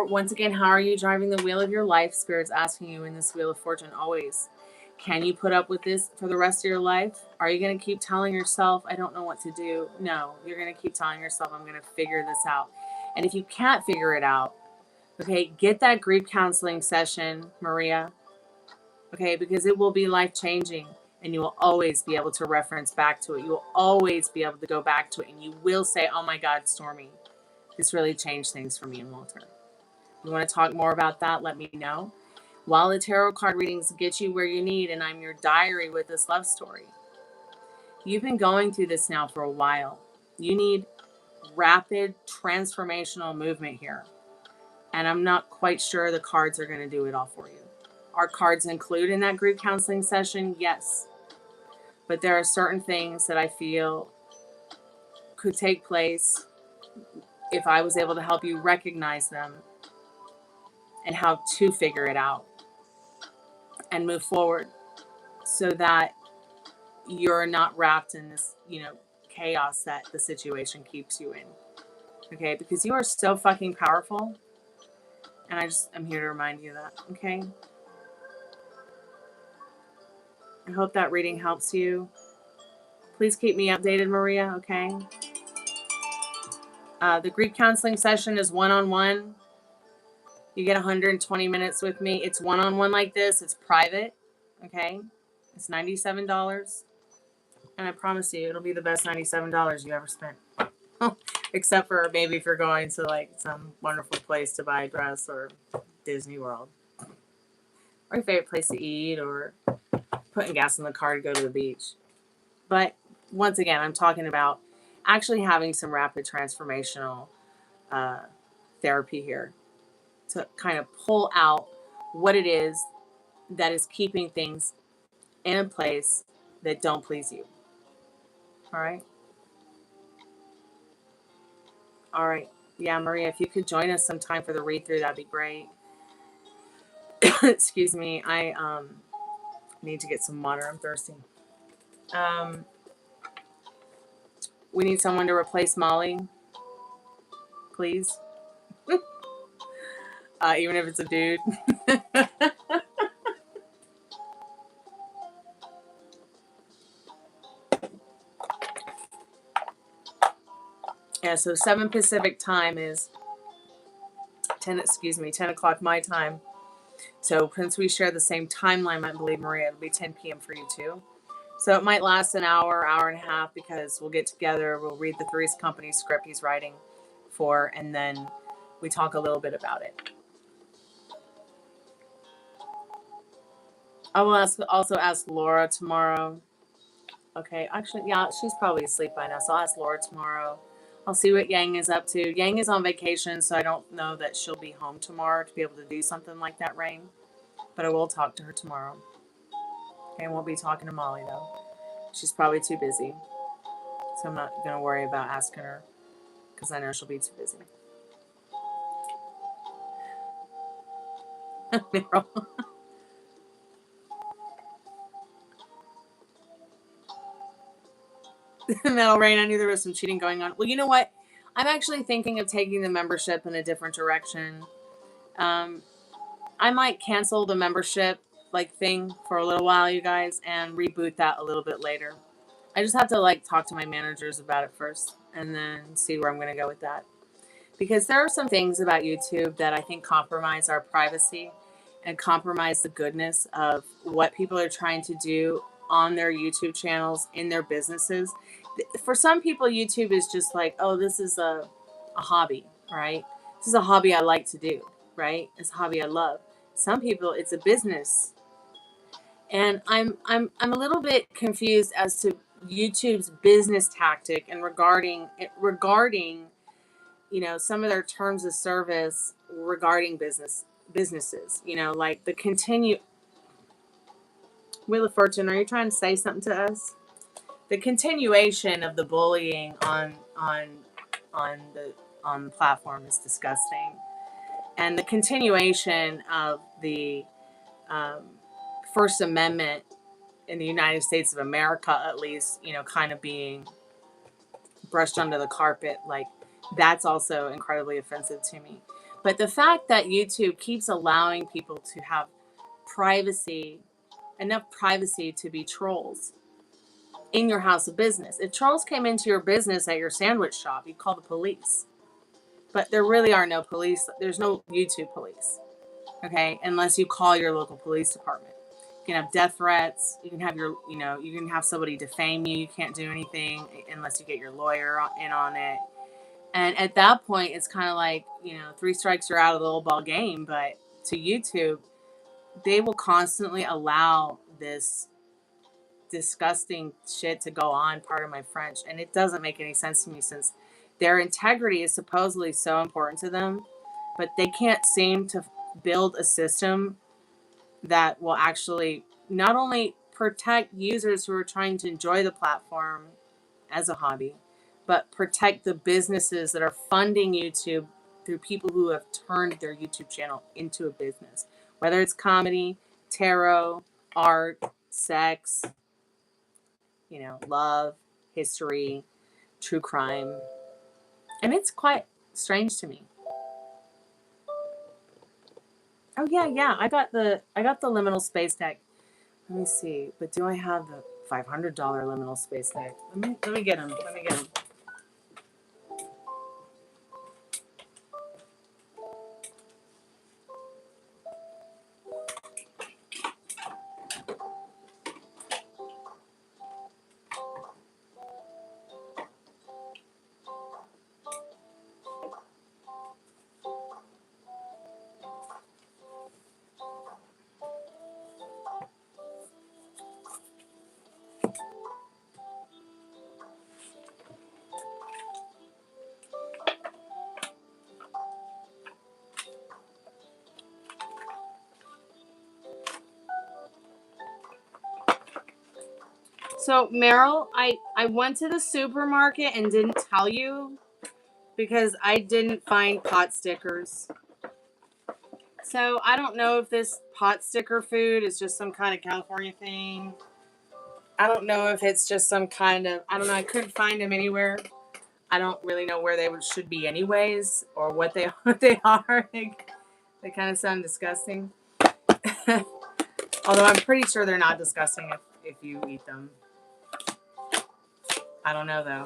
once again, how are you driving the wheel of your life? Spirit's asking you in this Wheel of Fortune always. Can you put up with this for the rest of your life? Are you going to keep telling yourself, I don't know what to do? No, you're going to keep telling yourself, I'm going to figure this out. And if you can't figure it out, okay, get that grief counseling session, Maria. Okay, because it will be life-changing. And you will always be able to reference back to it. You will always be able to go back to it. And you will say, oh my God, Stormie, this really changed things for me and Walter. If you want to talk more about that, let me know. While the tarot card readings get you where you need, and I'm your diary with this love story. You've been going through this now for a while. You need rapid transformational movement here. And I'm not quite sure the cards are going to do it all for you. Are cards included in that group counseling session? Yes. But there are certain things that I feel could take place if I was able to help you recognize them and how to figure it out and move forward so that you're not wrapped in this, chaos that the situation keeps you in. Okay? Because you are so fucking powerful. And I'm here to remind you of that. Okay? I hope that reading helps you. Please keep me updated, Maria, okay? The group counseling session is one-on-one. You get 120 minutes with me. It's one-on-one like this. It's private, okay? It's $97. And I promise you, it'll be the best $97 you ever spent. Except for maybe if you're going to, like, some wonderful place to buy a dress or Disney World. Or your favorite place to eat or putting gas in the car to go to the beach. But once again, I'm talking about actually having some rapid transformational therapy here to kind of pull out what it is that is keeping things in a place that don't please you. All right? All right. Yeah, Maria, if you could join us sometime for the read-through, that'd be great. Excuse me. I need to get some water. I'm thirsty. We need someone to replace Molly, please. Even if it's a dude. Yeah, so 7 Pacific time is 10 o'clock my time. So since we share the same timeline, I believe, Maria, it'll be 10 p.m. for you too. So it might last an hour, hour and a half, because we'll get together, we'll read the Three's Company script he's writing for, and then we talk a little bit about it. I will also ask Laura tomorrow. Okay, actually, yeah, she's probably asleep by now, so I'll ask Laura tomorrow. I'll see what Yang is up to. Yang is on vacation, so I don't know that she'll be home tomorrow to be able to do something like that, Rain. But I will talk to her tomorrow. Okay, I won't be talking to Molly, though. She's probably too busy. So I'm not going to worry about asking her, because I know she'll be too busy. Meryl. Metal Rain, I knew there was some cheating going on. Well, you know what? I'm actually thinking of taking the membership in a different direction. I might cancel the membership thing for a little while, you guys, and reboot that a little bit later. I just have to talk to my managers about it first and then see where I'm going to go with that. Because there are some things about YouTube that I think compromise our privacy and compromise the goodness of what people are trying to do on their YouTube channels, in their businesses. For some people, YouTube is just oh, this is a hobby, right? This is a hobby I like to do, right? It's a hobby I love. Some people, it's a business. And I'm a little bit confused as to YouTube's business tactic and regarding some of their terms of service regarding businesses, the continue. Wheel of Fortune, are you trying to say something to us? The continuation of the bullying on the platform is disgusting, and the continuation of the First Amendment in the United States of America, at least, kind of being brushed under the carpet, that's also incredibly offensive to me. But the fact that YouTube keeps allowing people to have enough privacy to be trolls in your house of business. If trolls came into your business at your sandwich shop, you'd call the police. But there really are no police. There's no YouTube police. Okay? Unless you call your local police department. You can have death threats. You can have you can have somebody defame you. You can't do anything unless you get your lawyer in on it. And at that point, it's kind of like, 3 strikes, you're out of the little ball game. But to YouTube, they will constantly allow this disgusting shit to go on, pardon my French. And it doesn't make any sense to me, since their integrity is supposedly so important to them, but they can't seem to build a system that will actually not only protect users who are trying to enjoy the platform as a hobby, but protect the businesses that are funding YouTube through people who have turned their YouTube channel into a business, whether it's comedy, tarot, art, sex, love, history, true crime. And it's quite strange to me. Oh yeah. I got the liminal space deck. Let me see. But do I have the $500 liminal space deck? Let me get them. So, Meryl, I went to the supermarket and didn't tell you because I didn't find pot stickers. So, I don't know if this pot sticker food is just some kind of California thing. I don't know if it's just some kind of, I don't know, I couldn't find them anywhere. I don't really know where they should be anyways, or what they are. They kind of sound disgusting. Although I'm pretty sure they're not disgusting if you eat them. I don't know, though.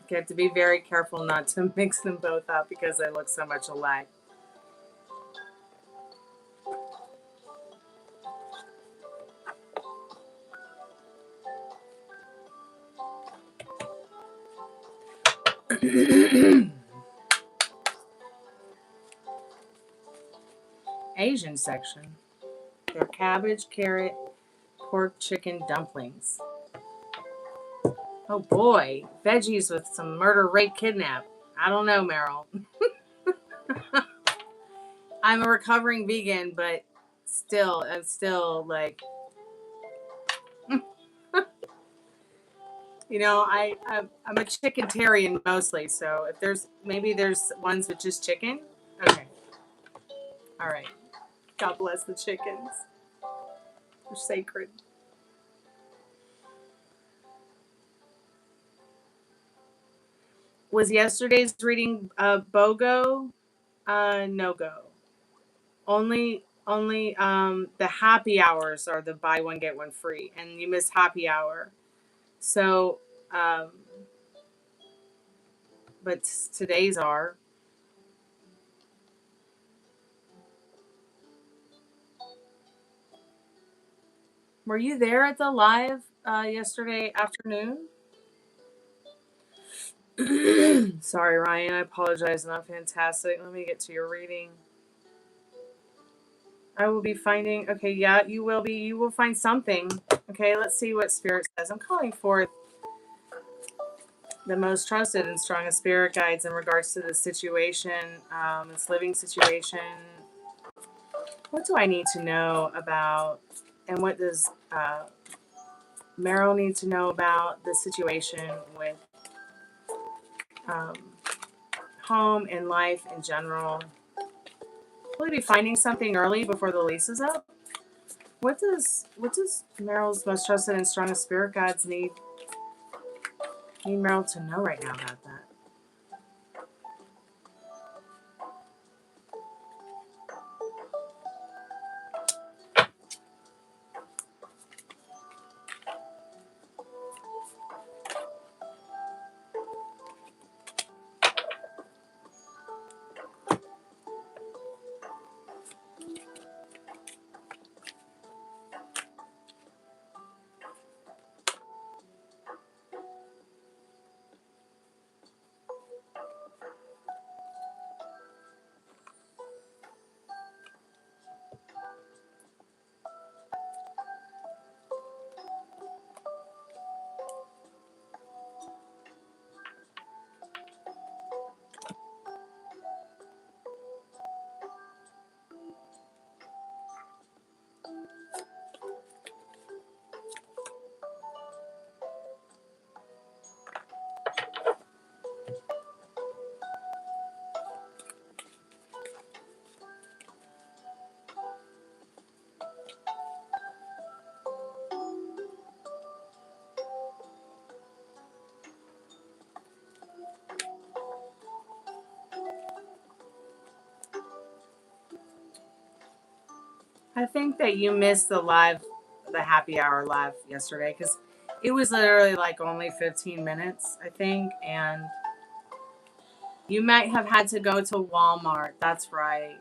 You have to be very careful not to mix them both up because they look so much alike. Asian section. They're cabbage, carrot, pork, chicken, dumplings. Oh boy, veggies with some murder, rape, kidnap. I don't know, Meryl. I'm a recovering vegan, but I'm still like, I'm a chickentarian mostly. So if there's ones with just chicken. Okay. All right. God bless the chickens. They're sacred. Was yesterday's reading BOGO? No go. Only the happy hours are the buy one get one free, and you miss happy hour. So, but today's are. Were you there at the live yesterday afternoon? Sorry, Ryan. I apologize. Not fantastic. Let me get to your reading. I will be finding. Okay, yeah, you will be. You will find something. Okay, let's see what Spirit says. I'm calling forth the most trusted and strongest spirit guides in regards to this situation, this living situation. What do I need to know about, and what does Meryl needs to know about the situation with um, home and life in general. Will he be finding something early before the lease is up? What does Meryl's most trusted and strongest spirit guides need Meryl to know right now about that? I think that you missed the happy hour live yesterday because it was literally like only 15 minutes, I think, and you might have had to go to Walmart. That's right.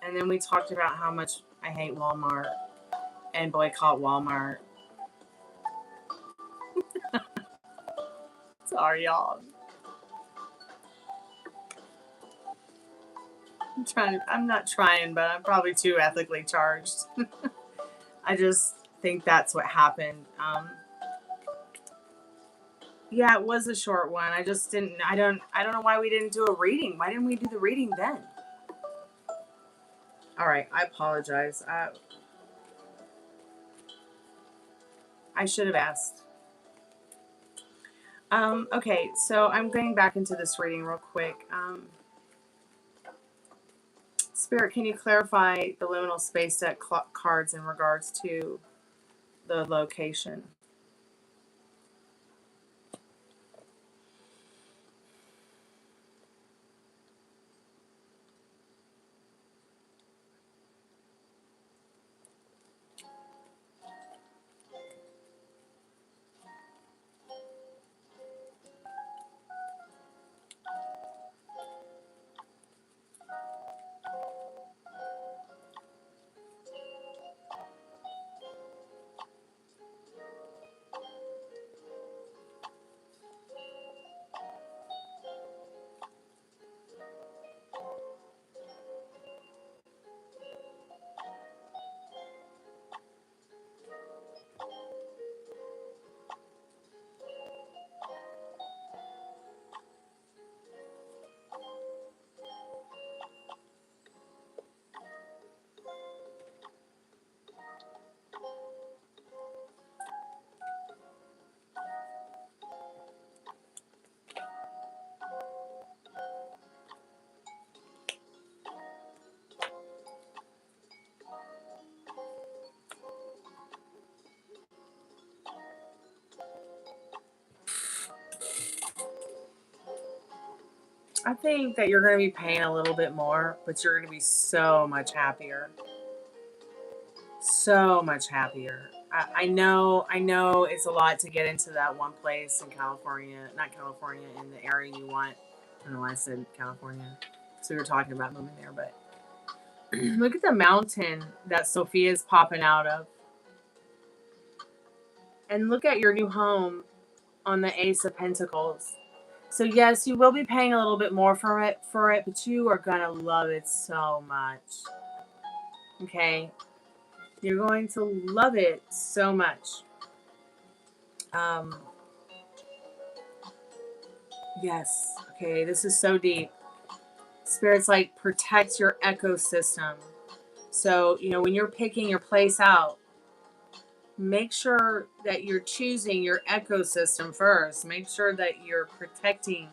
And then we talked about how much I hate Walmart and boycott Walmart. Sorry, y'all. I'm not trying, but I'm probably too ethically charged. I just think that's what happened. Yeah, it was a short one. I don't know why we didn't do a reading. Why didn't we do the reading then? All right, I apologize. I should have asked. Okay, so I'm getting back into this reading real quick. Spirit, can you clarify the liminal space deck cards in regards to the location? I think that you're going to be paying a little bit more, but you're going to be so much happier. So much happier. I know it's a lot to get into that one place in California, not California, in the area you want. I don't know why I said California. So we were talking about moving there, but look at the mountain that Sophia's popping out of. And look at your new home on the Ace of Pentacles. So yes, you will be paying a little bit more for it, but you are gonna love it so much. Okay, you're going to love it so much. Yes. Okay, this is so deep. Spirit's like protect your ecosystem. So when you're picking your place out, make sure that you're choosing your ecosystem first. Make sure that you're protecting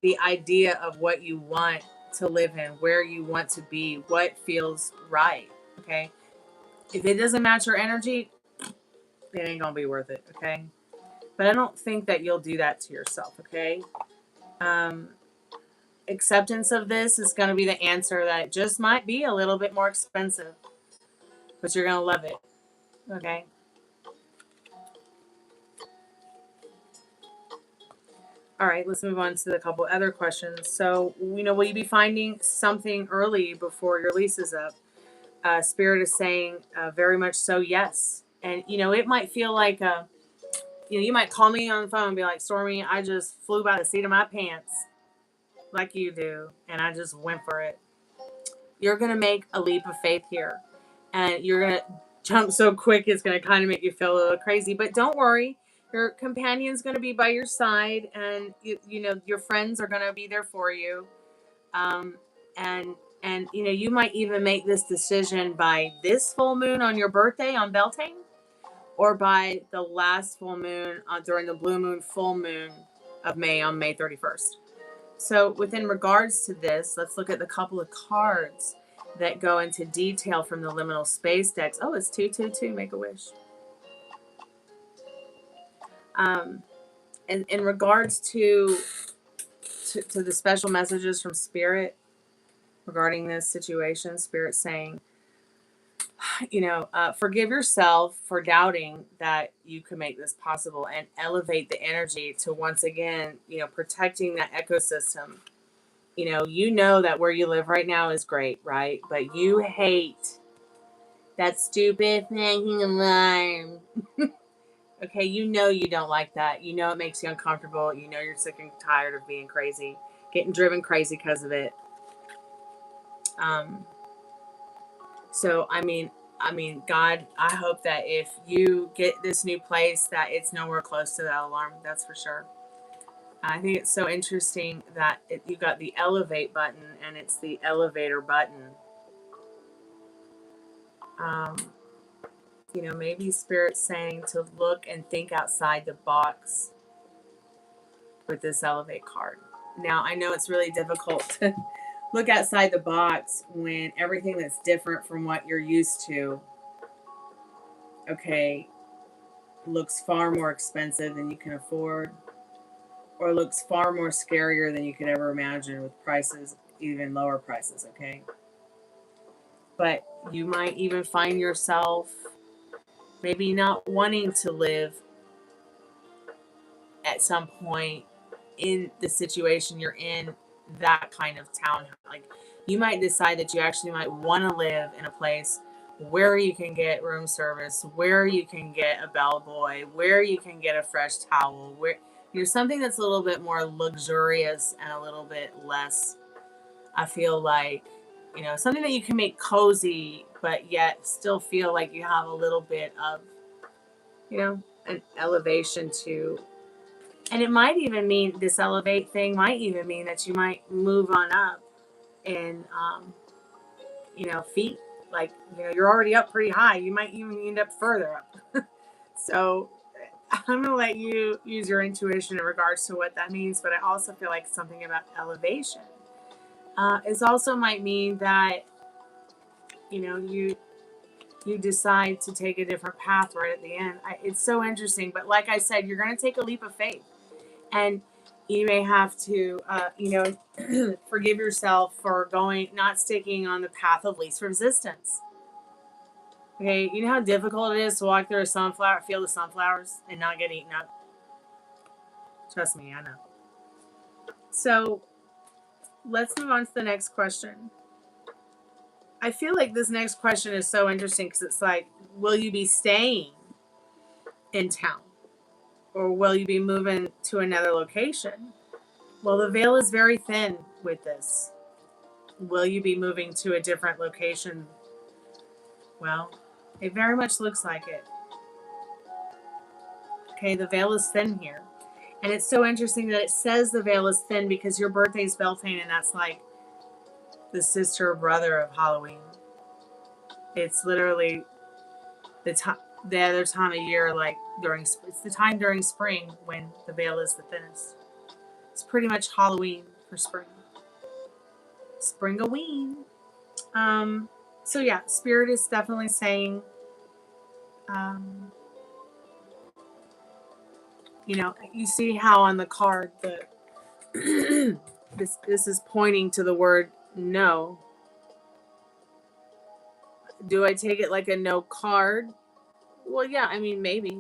the idea of what you want to live in, where you want to be, what feels right. Okay. If it doesn't match your energy, it ain't going to be worth it. Okay. But I don't think that you'll do that to yourself. Okay. Acceptance of this is going to be the answer that it just might be a little bit more expensive, but you're going to love it. Okay. All right, let's move on to a couple other questions. So, will you be finding something early before your lease is up? Spirit is saying very much so, yes. And, it might feel like, you might call me on the phone and be like, Stormy, I just flew by the seat of my pants like you do, and I just went for it. You're going to make a leap of faith here, and you're going to jump so quick it's going to kind of make you feel a little crazy. But don't worry. Your companion's going to be by your side, and your friends are going to be there for you. And you might even make this decision by this full moon on your birthday on Beltane, or by the last full moon during the blue moon full moon of May on May 31st. So within regards to this, let's look at the couple of cards that go into detail from the liminal space decks. Oh, it's 222. Make a wish. In regards to the special messages from Spirit regarding this situation, Spirit saying, forgive yourself for doubting that you could make this possible, and elevate the energy to once again, protecting that ecosystem. That where you live right now is great, right? But you hate that stupid fucking alarm. Okay, you don't like that. It makes you uncomfortable. You're sick and tired of being crazy, getting driven crazy because of it. So I mean, God, I hope that if you get this new place, that it's nowhere close to that alarm. That's for sure. I think it's so interesting that you got the elevate button, and it's the elevator button. Maybe Spirit's saying to look and think outside the box with this elevate card. Now, I know it's really difficult to look outside the box when everything that's different from what you're used to, okay, looks far more expensive than you can afford, or looks far more scarier than you could ever imagine, with prices, even lower prices, okay? But you might even find yourself maybe not wanting to live at some point in the situation you're in, that kind of town. Like, you might decide that you actually might want to live in a place where you can get room service, where you can get a bellboy, where you can get a fresh towel, where something that's a little bit more luxurious and a little bit less, I feel like, something that you can make cozy, but yet still feel like you have a little bit of, an elevation to. And it might even mean, this elevate thing might even mean that you might move on up in, feet. Like, you're already up pretty high. You might even end up further up. So I'm going to let you use your intuition in regards to what that means. But I also feel like something about elevation. It also might mean that, you decide to take a different path right at the end. It's so interesting. But like I said, you're going to take a leap of faith. And you may have to, forgive yourself for not sticking on the path of least resistance. Okay, you know how difficult it is to walk through a field of sunflowers and not get eaten up? Trust me, I know. So let's move on to the next question. I feel like this next question is so interesting because it's like, will you be staying in town? Or will you be moving to another location? Well, the veil is very thin with this. Will you be moving to a different location? Well, it very much looks like it. Okay, the veil is thin here. And it's so interesting that it says the veil is thin because your birthday is Beltane, and that's like the sister or brother of Halloween. It's literally the time. the other time of year, like it's the time during spring when the veil is the thinnest. It's pretty much Halloween for spring. Springoween. So yeah, Spirit is definitely saying, you know, you see how on the card the this is pointing to the word no. Do I take it like a no card? Well, yeah, I mean, maybe.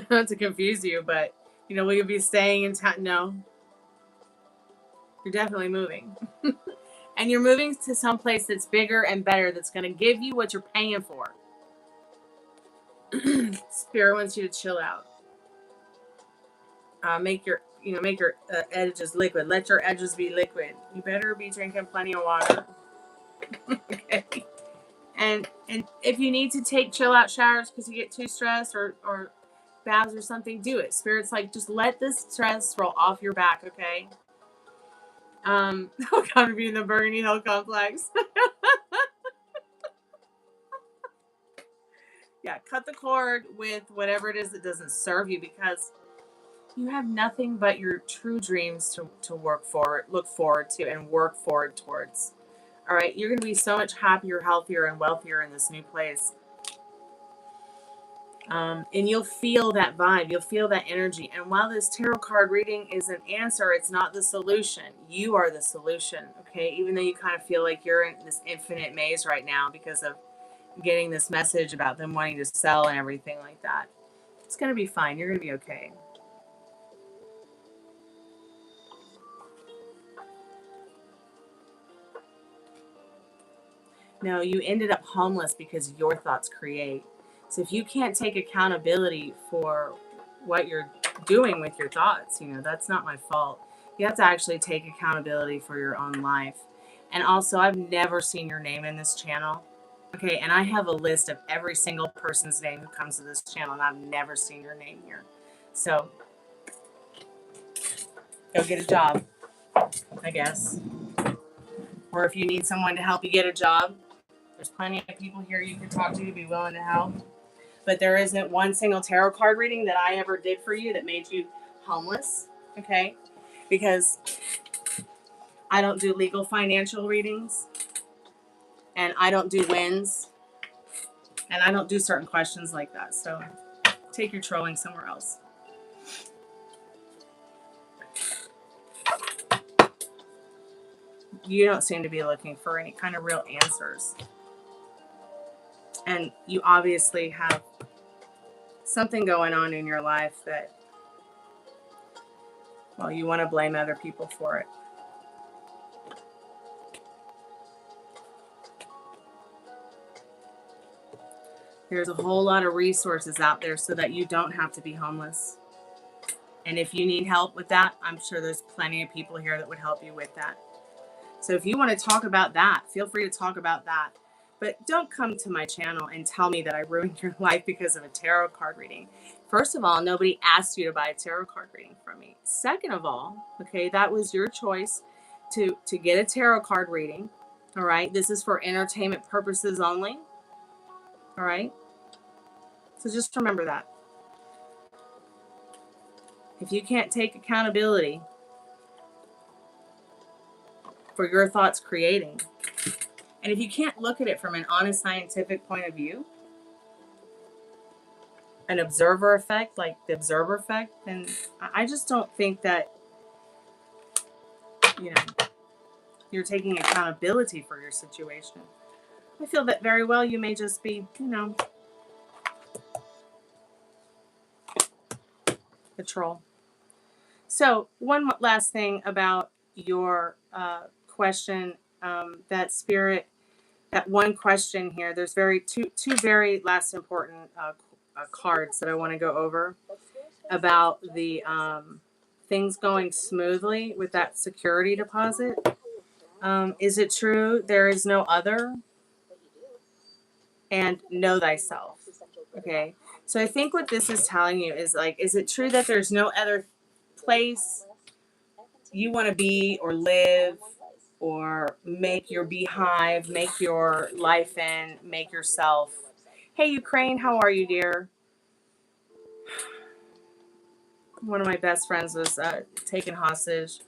Not to confuse you, but, you know, will you be staying in town? No. You're definitely moving. And you're moving to some place that's bigger and better, that's going to give you what you're paying for. Spirit wants you to chill out. Make your edges liquid. Let your edges be liquid. You better be drinking plenty of water. Okay. And if you need to take chill out showers because you get too stressed or baths or something, do it. Spirit's like, just let this stress roll off your back, okay? Come to be in the Burgundy Hill complex. Yeah, cut the cord with whatever it is that doesn't serve you, because you have nothing but your true dreams to look forward to and work forward towards. All right, you're going to be so much happier, healthier, and wealthier in this new place. And you'll feel that vibe. You'll feel that energy. And while this tarot card reading is an answer, it's not the solution. You are the solution, okay? Even though you kind of feel like you're in this infinite maze right now because of getting this message about them wanting to sell and everything like that. It's going to be fine. You're going to be okay. No, you ended up homeless because your thoughts create. So if you can't take accountability for what you're doing with your thoughts, you know, that's not my fault. You have to actually take accountability for your own life. And also, I've never seen your name in this channel. Okay, and I have a list of every single person's name who comes to this channel, and I've never seen your name here. So, go get a job, I guess. Or if you need someone to help you get a job, there's plenty of people here you can talk to be willing to help. But there isn't one single tarot card reading that I ever did for you that made you homeless, okay? Because I don't do legal financial readings, and I don't do wins, and I don't do certain questions like that. So take your trolling somewhere else. You don't seem to be looking for any kind of real answers. And you obviously have something going on in your life that, well, you want to blame other people for it. There's a whole lot of resources out there so that you don't have to be homeless. And if you need help with that, I'm sure there's plenty of people here that would help you with that. So if you want to talk about that, feel free to talk about that. But don't come to my channel and tell me that I ruined your life because of a tarot card reading. First of all, nobody asked you to buy a tarot card reading from me. Second of all, okay, that was your choice to get a tarot card reading. All right, this is for entertainment purposes only. All right, so just remember that. If you can't take accountability for your thoughts creating, and if you can't look at it from an honest scientific point of view, an observer effect, like the observer effect, then I just don't think that, you know, you're taking accountability for your situation. I feel that very well you may just be, you know, a troll. So one last thing about your question, that spirit, that one question here, there's two very last important cards that I want to go over about the things going smoothly with that security deposit. Is it true there is no other? And know thyself. Okay. So I think what this is telling you is, like, is it true that there's no other place you want to be or live or make your beehive, make your life in, make yourself? Hey, Ukraine, how are you, dear? One of my best friends was taken hostage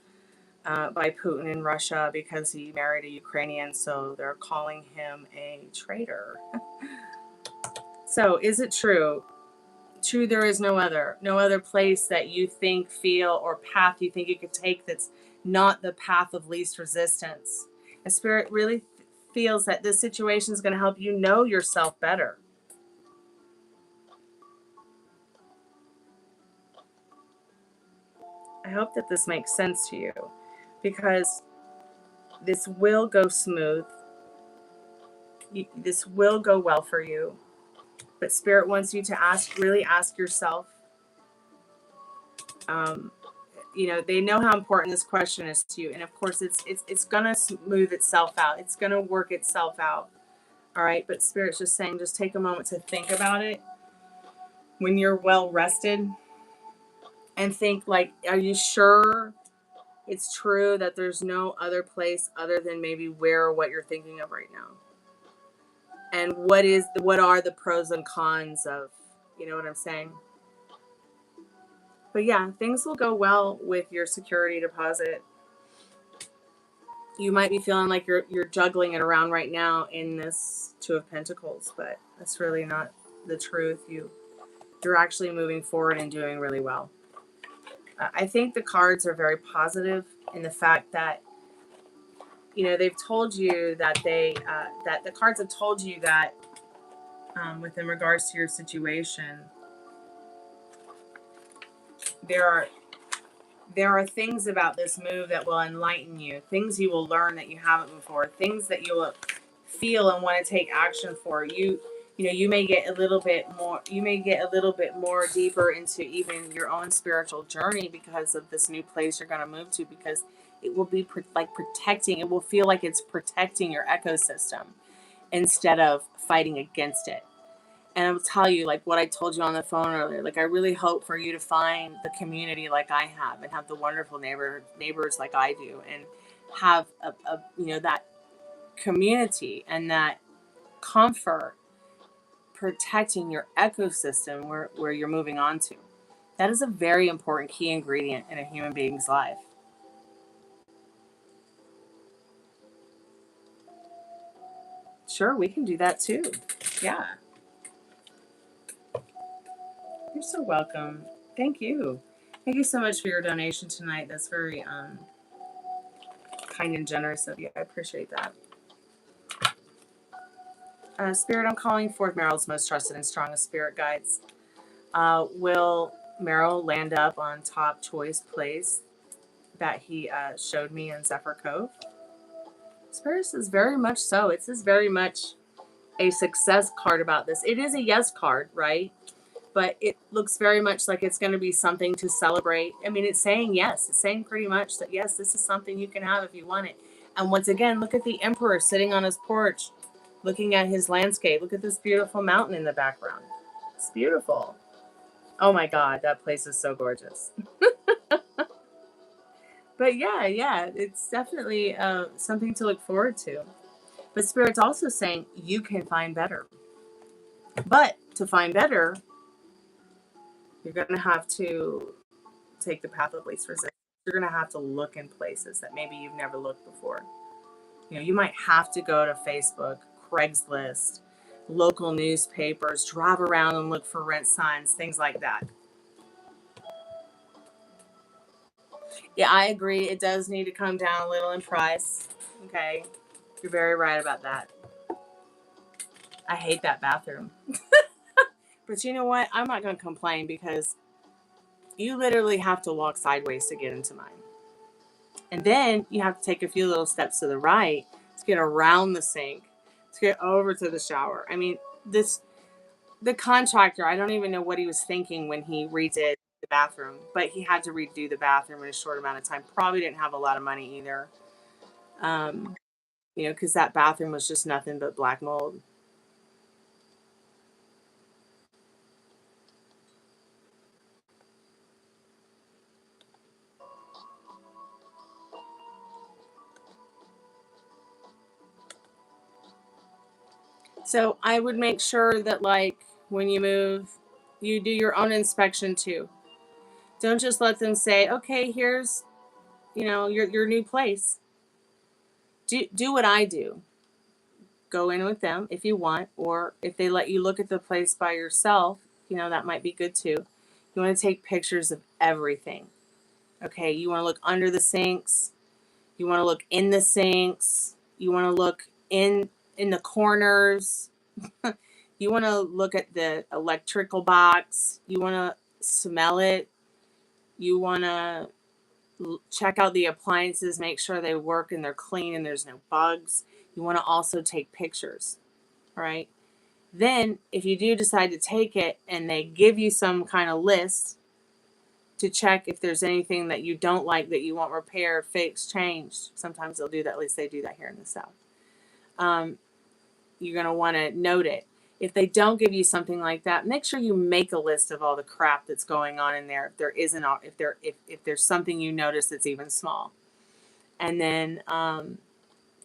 by Putin in Russia because he married a Ukrainian, so they're calling him a traitor. So, is it true? True, there is no other place that you think, feel, or path you think you could take that's not the path of least resistance. And Spirit really feels that this situation is going to help you know yourself better. I hope that this makes sense to you, because this will go smooth. This will go well for you. But Spirit wants you to really ask yourself, they know how important this question is to you. And of course, it's going to smooth itself out. It's going to work itself out. All right. But Spirit's just saying, just take a moment to think about it when you're well rested, and think, like, are you sure it's true that there's no other place other than maybe where or what you're thinking of right now? And what are the pros and cons of, you know what I'm saying? But yeah, things will go well with your security deposit. You might be feeling like you're juggling it around right now in this Two of Pentacles, but that's really not the truth. You're actually moving forward and doing really well. I think the cards are very positive in the fact that, they've told you that that the cards have told you that within regards to your situation, there are things about this move that will enlighten you, things you will learn that you haven't before, things that you will feel and want to take action for. You may get a little bit more deeper into even your own spiritual journey because of this new place you're going to move to, because it will be protecting. It will feel like it's protecting your ecosystem instead of fighting against it. And I will tell you, like what I told you on the phone earlier, like I really hope for you to find the community like I have, and have the wonderful neighbors like I do, and have that community and that comfort protecting your ecosystem where you're moving on to. That is a very important key ingredient in a human being's life. Sure, we can do that too. Yeah. You're so welcome. Thank you. Thank you so much for your donation tonight. That's very kind and generous of you. I appreciate that. Spirit, I'm calling forth Meryl's most trusted and strongest spirit guides. Will Meryl land up on top choice place that he showed me in Zephyr Cove? Spirit says very much so. It says very much a success card about this. It is a yes card, right? But it looks very much like it's going to be something to celebrate. I mean, it's saying yes. It's saying pretty much that, yes, this is something you can have if you want it. And once again, look at the Emperor sitting on his porch, looking at his landscape. Look at this beautiful mountain in the background. It's beautiful. Oh my God, that place is so gorgeous. But yeah, it's definitely something to look forward to. But Spirit's also saying you can find better. But to find better, you're going to have to take the path of least resistance. You're going to have to look in places that maybe you've never looked before. You might have to go to Facebook, Craigslist, local newspapers, drive around and look for rent signs, things like that. Yeah, I agree. It does need to come down a little in price. Okay. You're very right about that. I hate that bathroom. But you know what? I'm not going to complain, because you literally have to walk sideways to get into mine. And then you have to take a few little steps to the right to get around the sink, to get over to the shower. I mean, the contractor, I don't even know what he was thinking when he redid the bathroom, but he had to redo the bathroom in a short amount of time. Probably didn't have a lot of money either. Because that bathroom was just nothing but black mold. So I would make sure that, like, when you move, you do your own inspection too. Don't just let them say, okay, here's, your new place. Do what I do. Go in with them if you want, or if they let you look at the place by yourself, that might be good too. You want to take pictures of everything. Okay, you want to look under the sinks. You want to look in the sinks. You want to look in the corners. You want to look at the electrical box. You want to smell it. You want to check out the appliances, make sure they work and they're clean and there's no bugs. You want to also take pictures, right? Then, if you do decide to take it and they give you some kind of list to check if there's anything that you don't like that you want repaired, fixed, changed. Sometimes they'll do that. At least they do that here in the South. You're going to want to note it. If they don't give you something like that, make sure you make a list of all the crap that's going on in there. If there's something you notice that's even small, and then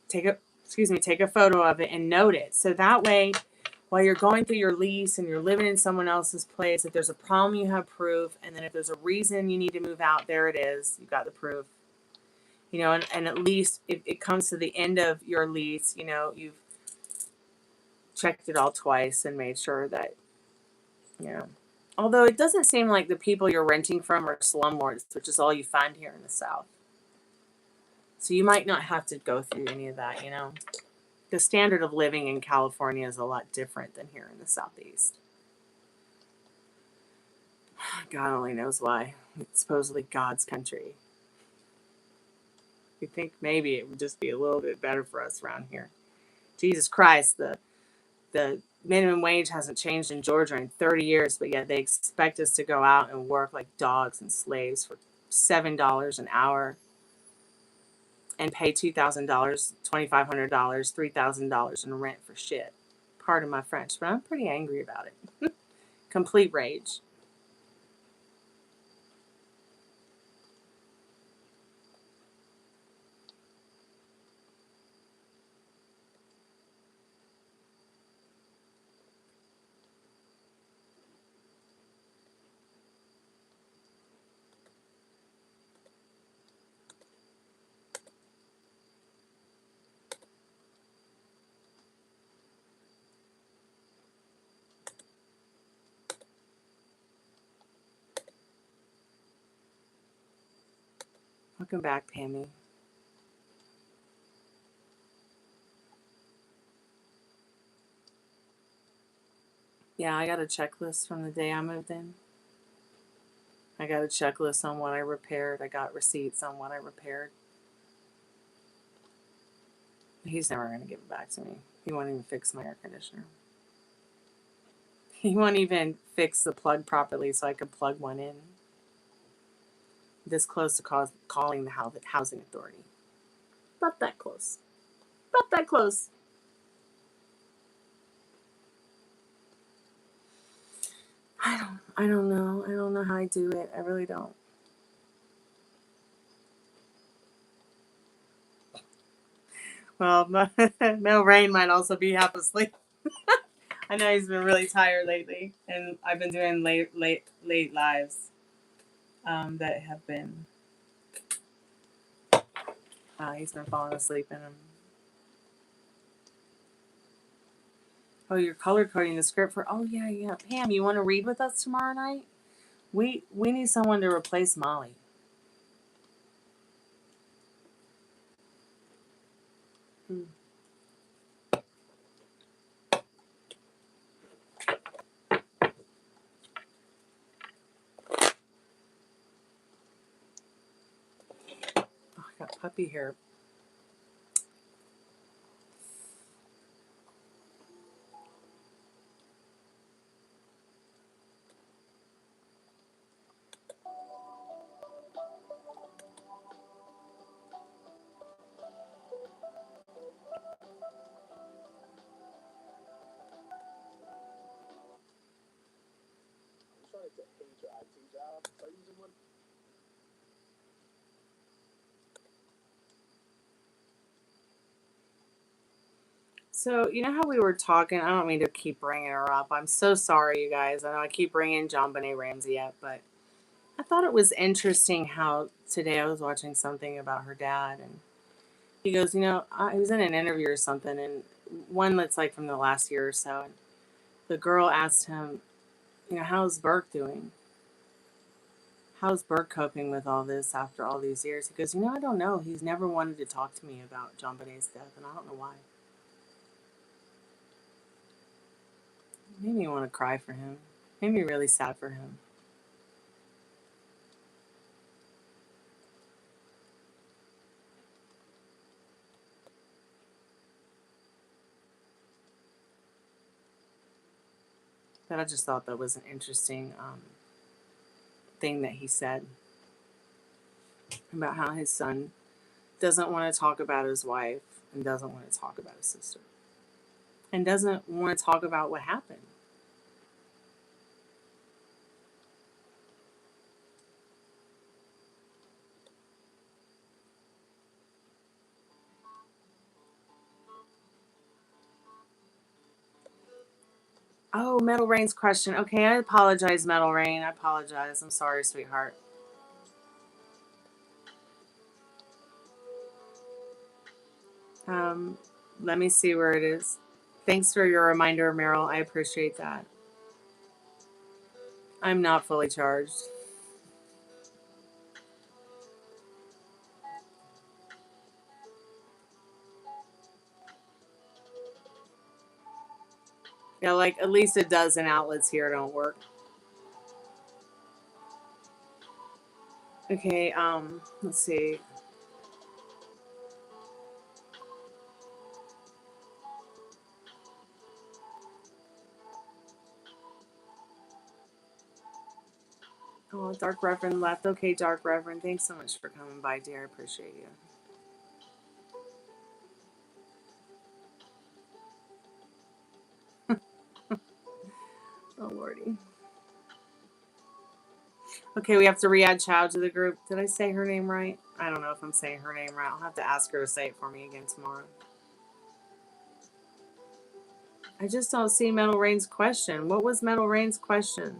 take a photo of it and note it. So that way, while you're going through your lease and you're living in someone else's place, if there's a problem, you have proof. And then if there's a reason you need to move out, there it is. You've got the proof. And at least if it comes to the end of your lease, you've checked it all twice and made sure that, although it doesn't seem like the people you're renting from are slumlords, which is all you find here in the South. So you might not have to go through any of that, The standard of living in California is a lot different than here in the Southeast. God only knows why. It's supposedly God's country. You'd think maybe it would just be a little bit better for us around here. Jesus Christ, the minimum wage hasn't changed in Georgia in 30 years, but yet they expect us to go out and work like dogs and slaves for $7 an hour and pay $2,000, $2,500, $3,000 in rent for shit. Pardon my French, but I'm pretty angry about it. Complete rage. Welcome back, Pammy. Yeah, I got a checklist from the day I moved in. I got a checklist on what I repaired. I got receipts on what I repaired. He's never going to give it back to me. He won't even fix my air conditioner. He won't even fix the plug properly so I could plug one in. This close to calling the housing authority. Not that close. Not that close. I don't know. I don't know how I do it. I really don't. Well, Mel Rain might also be half asleep. I know he's been really tired lately, and I've been doing late lives that have been. He's been falling asleep in them. Oh, you're color coding the script for. Oh yeah. Pam, you want to read with us tomorrow night? We need someone to replace Molly. Oh, I got puppy hair. So, you know how we were talking? I don't mean to keep bringing her up. I'm so sorry, you guys. I know I keep bringing JonBenet Ramsey up, but I thought it was interesting how today I was watching something about her dad, and he goes, he was in an interview or something, and one that's like from the last year or so, and the girl asked him, how's Burke doing? How's Burke coping with all this after all these years? He goes, I don't know. He's never wanted to talk to me about JonBenet's death, and I don't know why. Made me want to cry for him. Made me really sad for him. But I just thought that was an interesting thing that he said about how his son doesn't want to talk about his wife and doesn't want to talk about his sister and doesn't want to talk about what happened. Oh, Metal Rain's question. Okay, I apologize, Metal Rain. I apologize. I'm sorry, sweetheart. Let me see where it is. Thanks for your reminder, Meryl. I appreciate that. I'm not fully charged. Yeah, like at least a dozen outlets here don't work. Okay, let's see. Oh, Dark Reverend left. Okay, Dark Reverend, thanks so much for coming by, dear. I appreciate you. Oh, Lordy. Okay, we have to re-add Chow to the group. Did I say her name right? I don't know if I'm saying her name right. I'll have to ask her to say it for me again tomorrow. I just don't see Metal Rain's question. What was Metal Rain's question?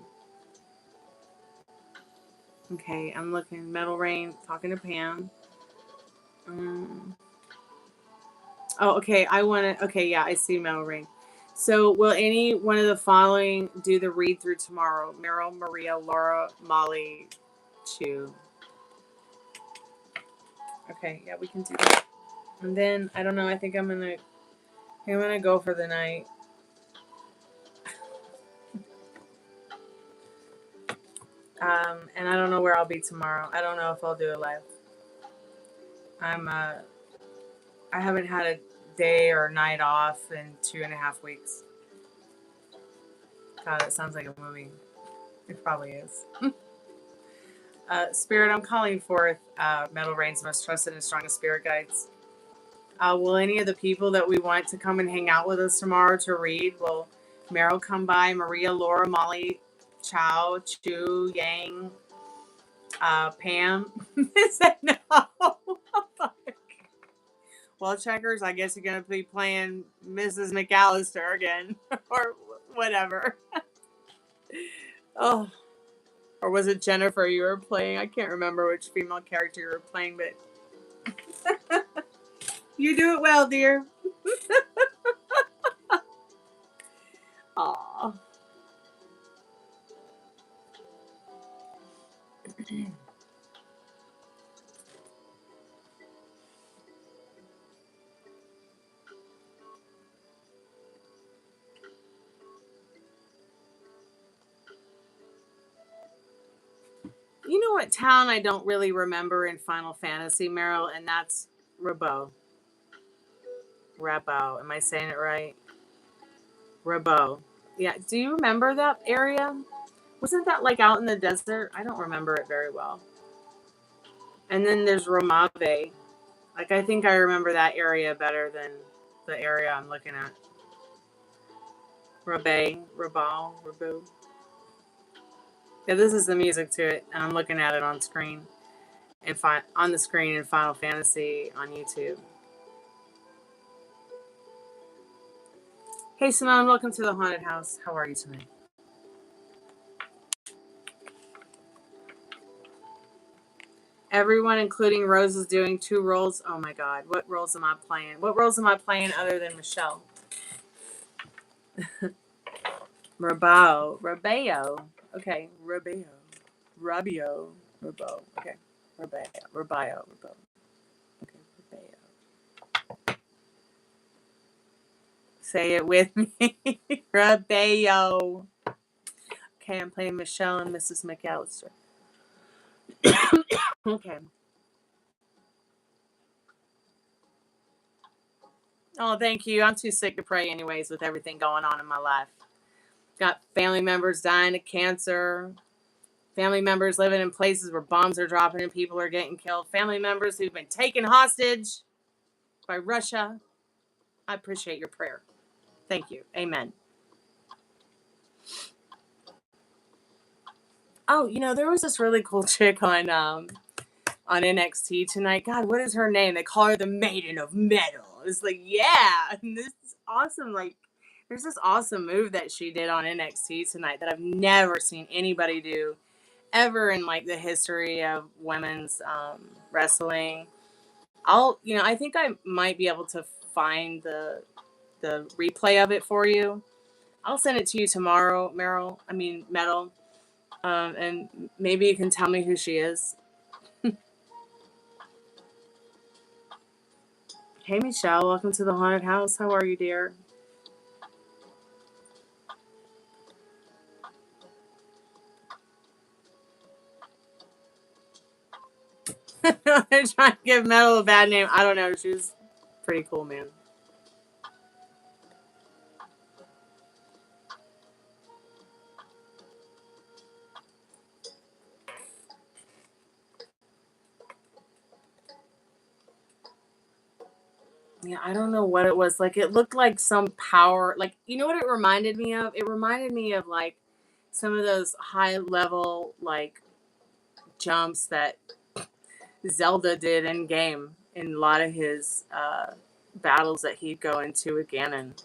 Okay, I'm looking. Metal Rain, talking to Pam. Oh, okay. Okay, yeah, I see Metal Rain. So, will any one of the following do the read through tomorrow? Meryl, Maria, Laura, Molly, Chu. Okay, yeah, we can do that. And then I don't know. I think I'm gonna go for the night. And I don't know where I'll be tomorrow. I don't know if I'll do it live. I haven't had a day or night off in 2.5 weeks. God, that sounds like a movie. It probably is. Spirit, I'm calling forth Metal Rain's most trusted and strongest spirit guides. Will any of the people that we want to come and hang out with us tomorrow to read, will Meryl come by, Maria, Laura, Molly, Chow, Chu, Yang, Pam? Said no. Well, checkers, I guess you're going to be playing Mrs. McAllister again. Or whatever. Oh. Or was it Jennifer you were playing? I can't remember which female character you were playing, but you do it well, dear. Aw. You know what town I don't really remember in Final Fantasy, Meryl? And that's Rabo. Rabo. Am I saying it right? Rabo. Yeah. Do you remember that area? Wasn't that like out in the desert? I don't remember it very well. And then there's Ramave. Like, I think I remember that area better than the area I'm looking at. Rabe. Rabal. Rabu. Yeah, this is the music to it, and I'm looking at it on screen. And on the screen in Final Fantasy on YouTube. Hey, Simone, welcome to the haunted house. How are you tonight? Everyone, including Rose, is doing 2 roles. Oh my God, what roles am I playing? What roles am I playing other than Michelle? Rabio. Okay, Rabio. Okay, Rabio. Okay, Rabio. Say it with me. Rabio. Okay, I'm playing Michelle and Mrs. McAllister. Okay. Oh, thank you. I'm too sick to pray anyways with everything going on in my life. Got family members dying of cancer. Family members living in places where bombs are dropping and people are getting killed. Family members who've been taken hostage by Russia. I appreciate your prayer. Thank you. Amen. Oh, there was this really cool chick on NXT tonight. God, what is her name? They call her the Maiden of Metal. It's like, yeah, and this is awesome. Like, there's this awesome move that she did on NXT tonight that I've never seen anybody do ever in like the history of women's wrestling. I think I might be able to find the replay of it for you. I'll send it to you tomorrow, Metal. And maybe you can tell me who she is. Hey, Michelle, welcome to the haunted house. How are you, dear? They're trying to give Metal a bad name. I don't know. She's pretty cool, man. Yeah, I don't know what it was. Like, it looked like some power. Like, you know what it reminded me of? It reminded me of, like, some of those high level, like, jumps that Zelda did in game in a lot of his battles that he'd go into with Ganon.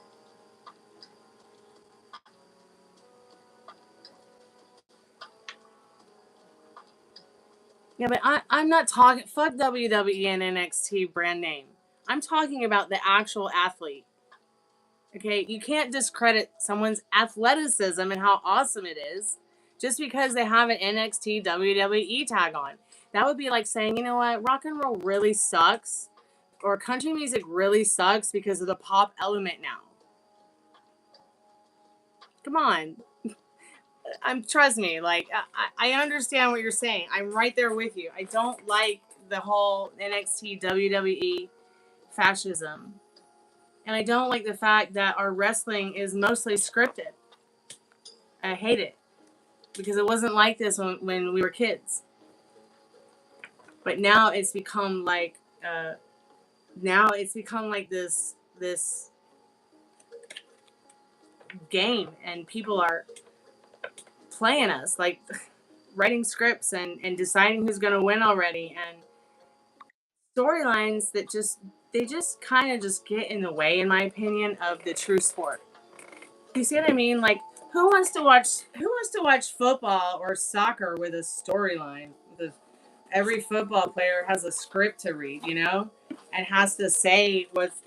Yeah, but I'm not talking. Fuck WWE and NXT brand name. I'm talking about the actual athlete. Okay, you can't discredit someone's athleticism and how awesome it is just because they have an NXT WWE tag on. That would be like saying, you know what, rock and roll really sucks, or country music really sucks because of the pop element now. Come on, trust me. Like I understand what you're saying. I'm right there with you. I don't like the whole NXT WWE fascism. And I don't like the fact that our wrestling is mostly scripted. I hate it because it wasn't like this when we were kids. But now it's become like this game, and people are playing us, like writing scripts and deciding who's going to win already, and storylines that just kind of just get in the way, in my opinion, of the true sport. You see what I mean? Like, who wants to watch football or soccer with a storyline? Every football player has a script to read, and has to say what's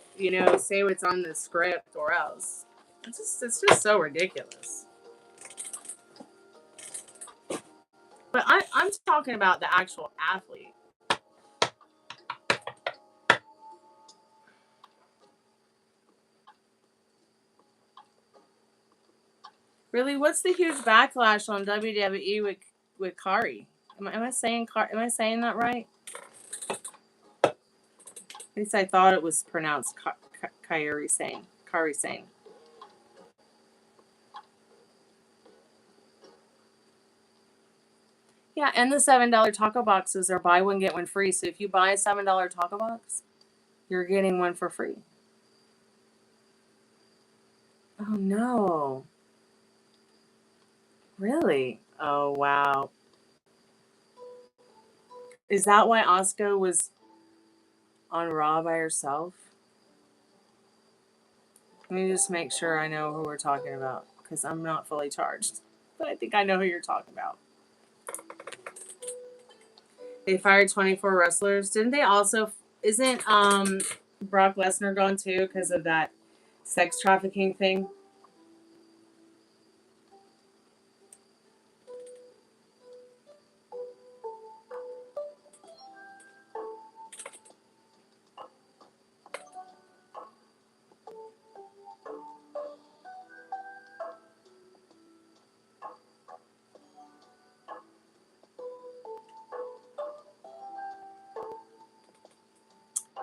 on the script, or else it's just so ridiculous. But I'm talking about the actual athlete. Really, what's the huge backlash on WWE with Kari? Am I saying that right? At least I thought it was pronounced Kairi Sane. Kari Sane. Yeah, and the $7 taco boxes are buy one get one free. So if you buy a $7 taco box, you're getting one for free. Oh no. Really? Oh wow. Is that why Asuka was on Raw by herself? Let me just make sure I know who we're talking about, because I'm not fully charged. But I think I know who you're talking about. They fired 24 wrestlers. Didn't they also... Isn't Brock Lesnar gone too because of that sex trafficking thing?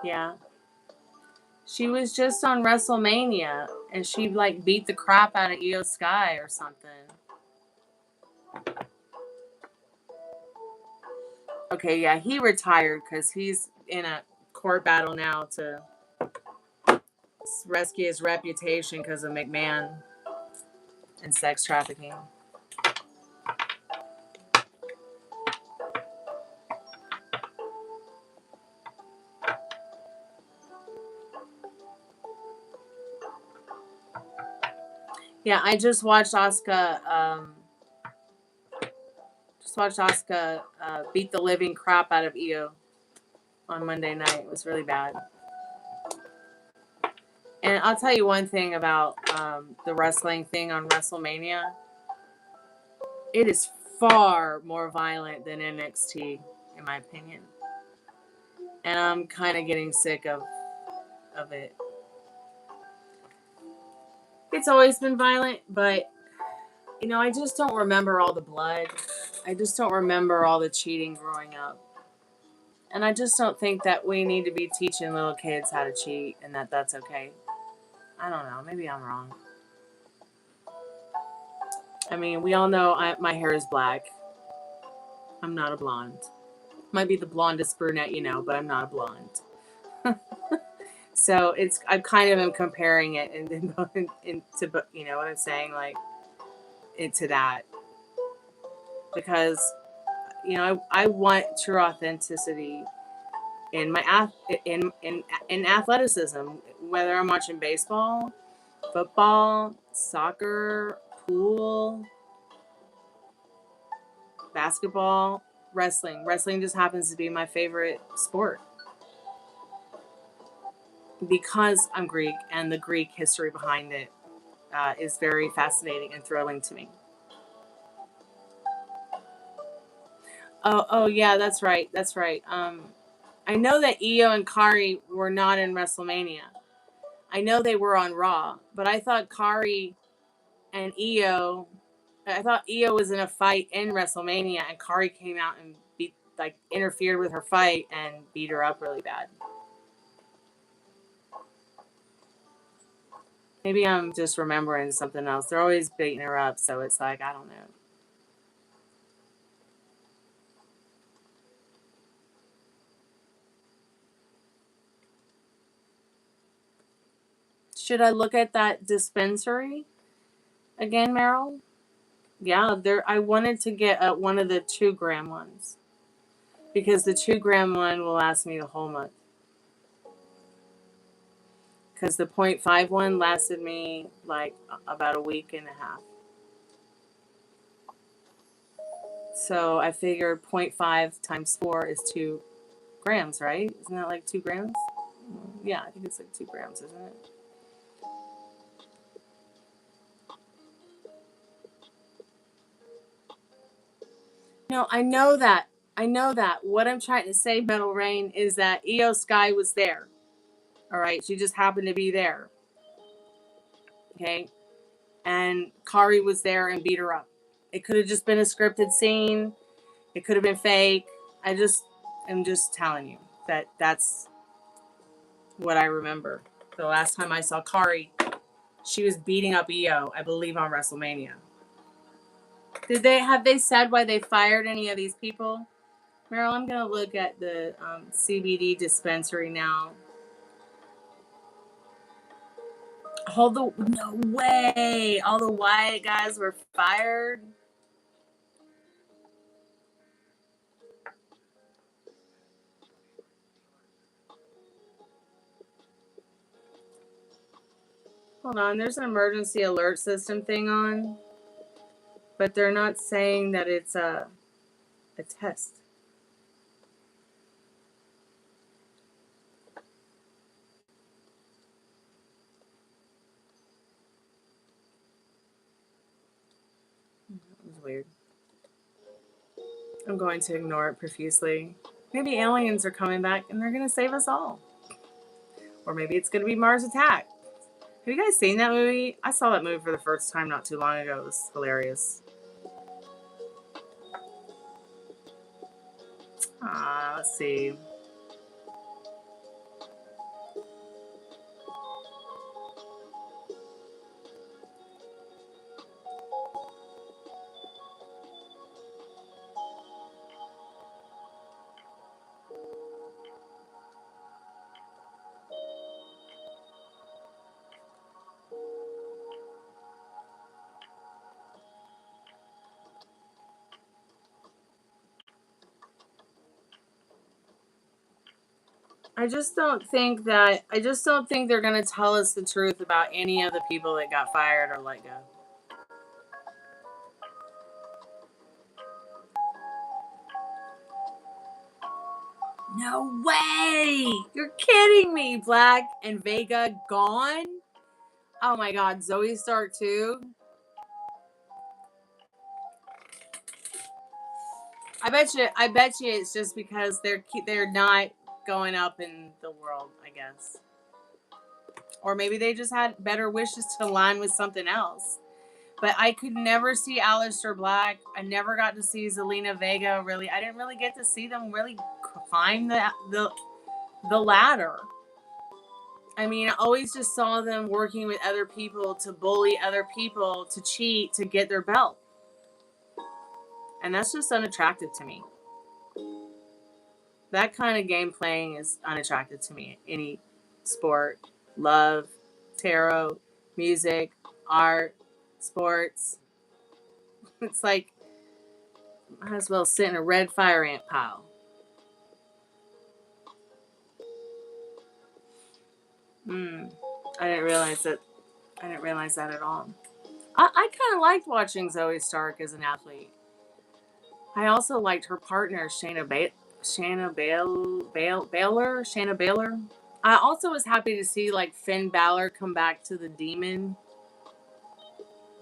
Yeah. She was just on WrestleMania, and she, like, beat the crap out of Io Sky or something. Okay, yeah, he retired because he's in a court battle now to rescue his reputation because of McMahon and sex trafficking. Yeah, I just watched Asuka. Beat the living crap out of Io on Monday night. It was really bad. And I'll tell you one thing about the wrestling thing on WrestleMania. It is far more violent than NXT, in my opinion. And I'm kind of getting sick of it. It's always been violent, but, you know, I just don't remember all the blood. I just don't remember all the cheating growing up. And I just don't think that we need to be teaching little kids how to cheat and that that's okay. I don't know. Maybe I'm wrong. I mean, we all know my hair is black. I'm not a blonde. Might be the blondest brunette you know, but I'm not a blonde. So I kind of am comparing it into, you know what I'm saying, like, into that, because, you know, I want true authenticity in my in athleticism, whether I'm watching baseball, football, soccer, pool, basketball, wrestling. Wrestling just happens to be my favorite sport because I'm Greek, and the Greek history behind it is very fascinating and thrilling to me. Oh yeah, that's right. That's right. I know that Io and Kari were not in WrestleMania. I know they were on Raw, but I thought Kari and Io. I thought Io was in a fight in WrestleMania, and Kari came out and interfered with her fight and beat her up really bad. Maybe I'm just remembering something else. They're always beating her up, so it's like, I don't know. Should I look at that dispensary again, Meryl? Yeah, I wanted to get one of the 2-gram ones because the 2-gram one will last me the whole month. Because the 0.5 one lasted me like about a week and a half. So I figured 0.5 times 4 is 2 grams, right? Isn't that like 2 grams? Yeah, I think it's like 2 grams, isn't it? No, I know that. I know that. What I'm trying to say, Metal Rain, is that Io Sky was there. All right, she just happened to be there. Okay, and Kari was there and beat her up. It could have just been a scripted scene. It could have been fake. I'm just telling you that that's what I remember. The last time I saw Kari, she was beating up Io, I believe, on WrestleMania. Have they said why they fired any of these people? Meryl, I'm gonna look at the CBD dispensary now. No way! All the white guys were fired. Hold on, there's an emergency alert system thing on, but they're not saying that it's a test. That was weird. I'm going to ignore it profusely. Maybe aliens are coming back and they're going to save us all. Or maybe it's going to be Mars Attack. Have you guys seen that movie? I saw that movie for the first time not too long ago. It was hilarious. Let's see. I just don't think they're going to tell us the truth about any of the people that got fired or let go. No way! You're kidding me. Black and Vega gone? Oh my god, Zoe Stark too? I bet you it's just because they're not going up in the world, I guess. Or maybe they just had better wishes to align with something else. But I could never see Aleister Black. I never got to see Zelina Vega, really. I didn't really get to see them really climb the ladder. I mean, I always just saw them working with other people to bully other people, to cheat, to get their belt. And that's just unattractive to me. That kind of game playing is unattractive to me. Any sport, love, tarot, music, art, sports. It's like, might as well sit in a red fire ant pile. I didn't realize that at all. I kind of liked watching Zoe Stark as an athlete. I also liked her partner, Shayna Baszler. I also was happy to see like Finn Balor come back to the Demon.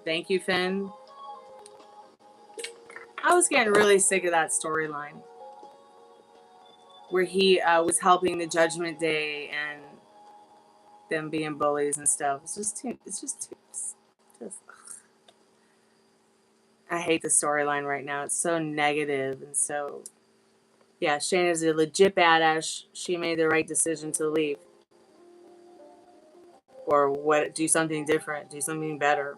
Thank you, Finn. I was getting really sick of that storyline where he was helping the Judgment Day and them being bullies and stuff. It's just I hate the storyline right now. It's so negative and so. Yeah, Shayna's a legit badass. She made the right decision to leave. Or what? Do something different. Do something better.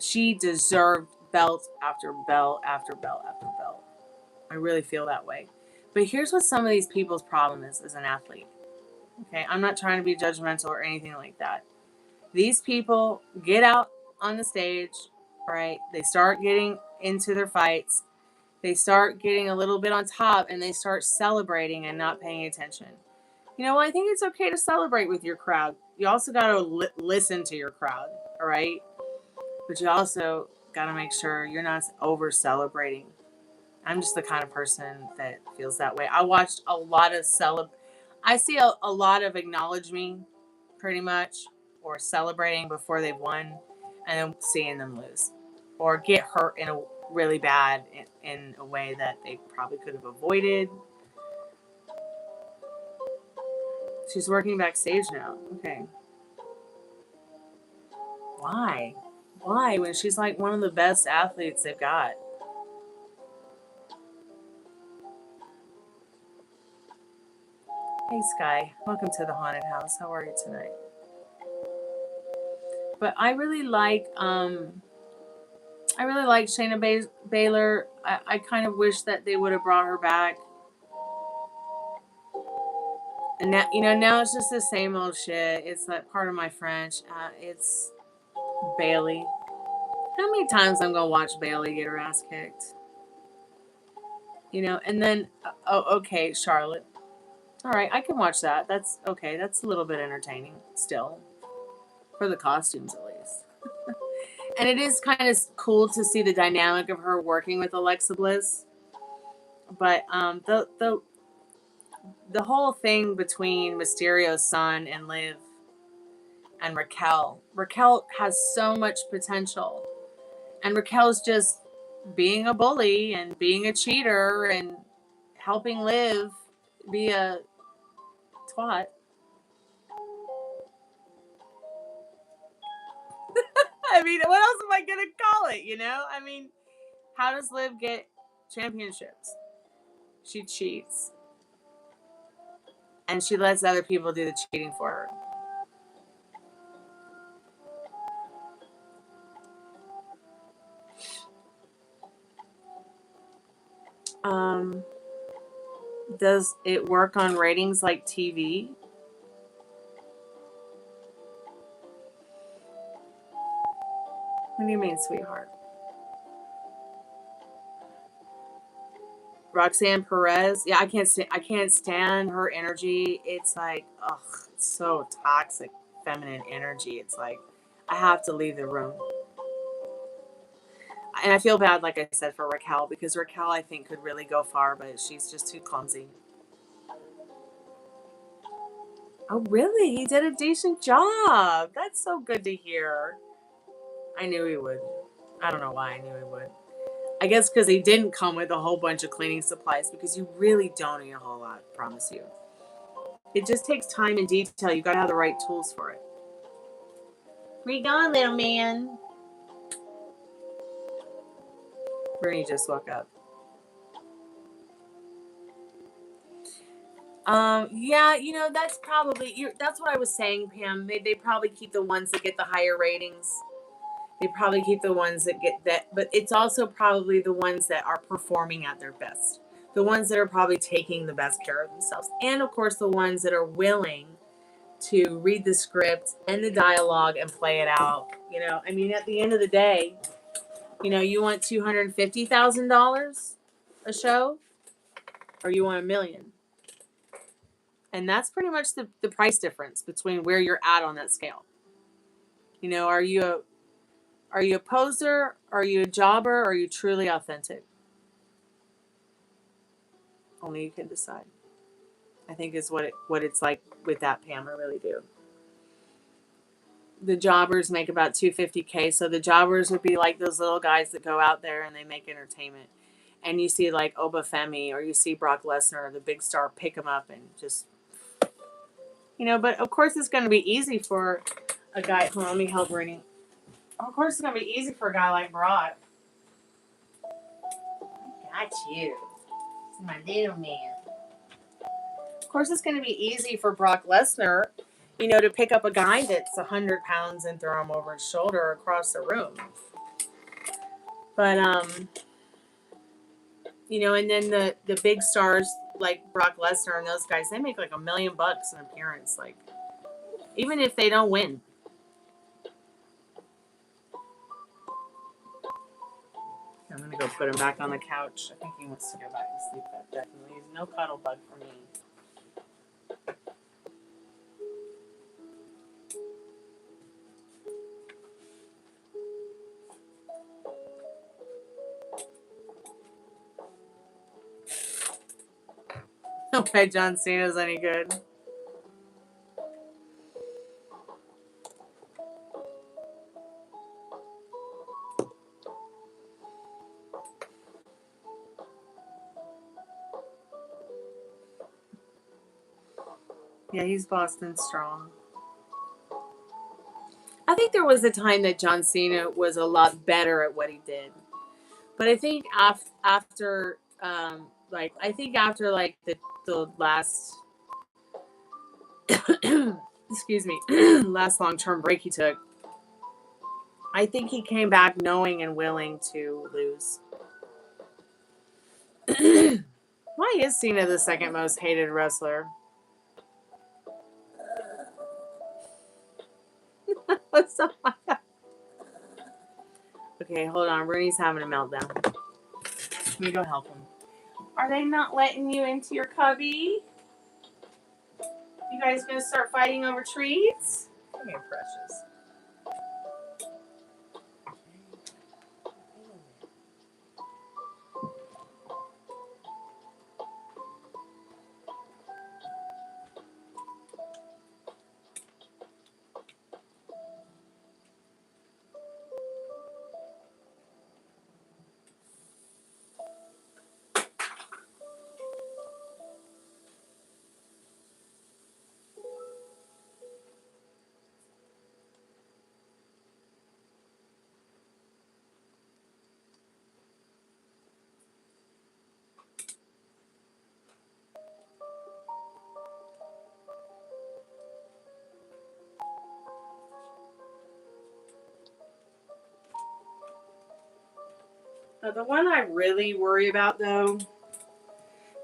She deserved belt after belt after belt after belt. I really feel that way. But here's what some of these people's problem is as an athlete. Okay, I'm not trying to be judgmental or anything like that. These people get out on the stage, right? They start getting into their fights. They start getting a little bit on top and they start celebrating and not paying attention. You know, I think it's okay to celebrate with your crowd. You also got to listen to your crowd, all right? But you also got to make sure you're not over celebrating. I'm just the kind of person that feels that way. I watched a lot of I see a lot of acknowledge me, pretty much, or celebrating before they've won, and then seeing them lose. Or get hurt in a really bad in a way that they probably could have avoided. She's working backstage now. Okay. Why? Why? When she's like one of the best athletes they've got. Hey Sky, welcome to the haunted house. How are you tonight? But I really like Shayna Baszler. I kind of wish that they would have brought her back. And now, now it's just the same old shit. It's like part of my French. It's Bailey. How many times I'm gonna watch Bailey get her ass kicked? And then okay, Charlotte. All right, I can watch that. That's okay. That's a little bit entertaining still. For the costumes, at least. And it is kind of cool to see the dynamic of her working with Alexa Bliss. But the whole thing between Mysterio's son and Liv and Raquel has so much potential. And Raquel's just being a bully and being a cheater and helping Liv be a twat. I mean, what else am I going to call it, you know? I mean, how does Liv get championships? She cheats. And she lets other people do the cheating for her. Does it work on ratings like TV? What do you mean, sweetheart? Roxanne Perez. Yeah, I can't stand her energy. It's like, ugh, it's so toxic, feminine energy. It's like, I have to leave the room. And I feel bad, like I said, for Raquel, because Raquel, I think, could really go far, but she's just too clumsy. Oh, really? He did a decent job. That's so good to hear. I knew he would. I don't know why I knew he would. I guess because he didn't come with a whole bunch of cleaning supplies, because you really don't need a whole lot, I promise you. It just takes time and detail. You got to have the right tools for it. Where you going, little man? Bernie just woke up. Yeah, you know, that's what I was saying, Pam. They probably keep the ones that get the higher ratings. They probably keep the ones that get that, but it's also probably the ones that are performing at their best. The ones that are probably taking the best care of themselves. And of course, the ones that are willing to read the script and the dialogue and play it out. You know, I mean, at the end of the day, you know, you want $250,000 a show, or you want $1 million. And that's pretty much the price difference between where you're at on that scale. You know, are you a poser? Are you a jobber? Or are you truly authentic? Only you can decide. I think is what it's like with that, Pam. I really do. The jobbers make about $250K, so the jobbers would be like those little guys that go out there and they make entertainment. And you see like Obafemi or you see Brock Lesnar, the big star, pick him up and just, you know. But of course, it's going to be easy for a guy. Hold on, let me help Rennie. Of course, it's going to be easy for a guy like Brock. I got you. It's my little man. Of course, it's going to be easy for Brock Lesnar, you know, to pick up a guy that's 100 pounds and throw him over his shoulder across the room. But, you know, and then the big stars like Brock Lesnar and those guys, they make like $1 million an appearance. Like, even if they don't win. I'm going to go put him back on the couch. I think he wants to go back to sleep. That definitely is no cuddle bug for me. No way John Cena's any good. Yeah, he's Boston strong. I think there was a time that John Cena was a lot better at what he did. But I think after the last excuse me, last long-term break he took, I think he came back knowing and willing to lose. Why is Cena the second most hated wrestler? What's up? Okay, hold on. Rooney's having a meltdown. Let me go help him. Are they not letting you into your cubby? You guys gonna start fighting over treats? Come here, precious. The one I really worry about, though,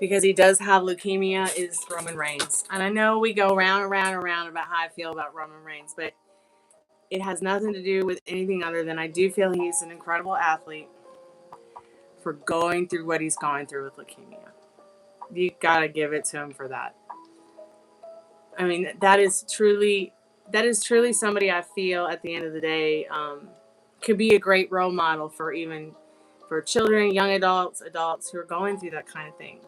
because he does have leukemia, is Roman Reigns. And I know we go round and round and round about how I feel about Roman Reigns, but it has nothing to do with anything other than I do feel he's an incredible athlete for going through what he's going through with leukemia. You gotta give it to him for that. I mean, that is truly somebody I feel at the end of the day could be a great role model for children, young adults who are going through that kind of thing.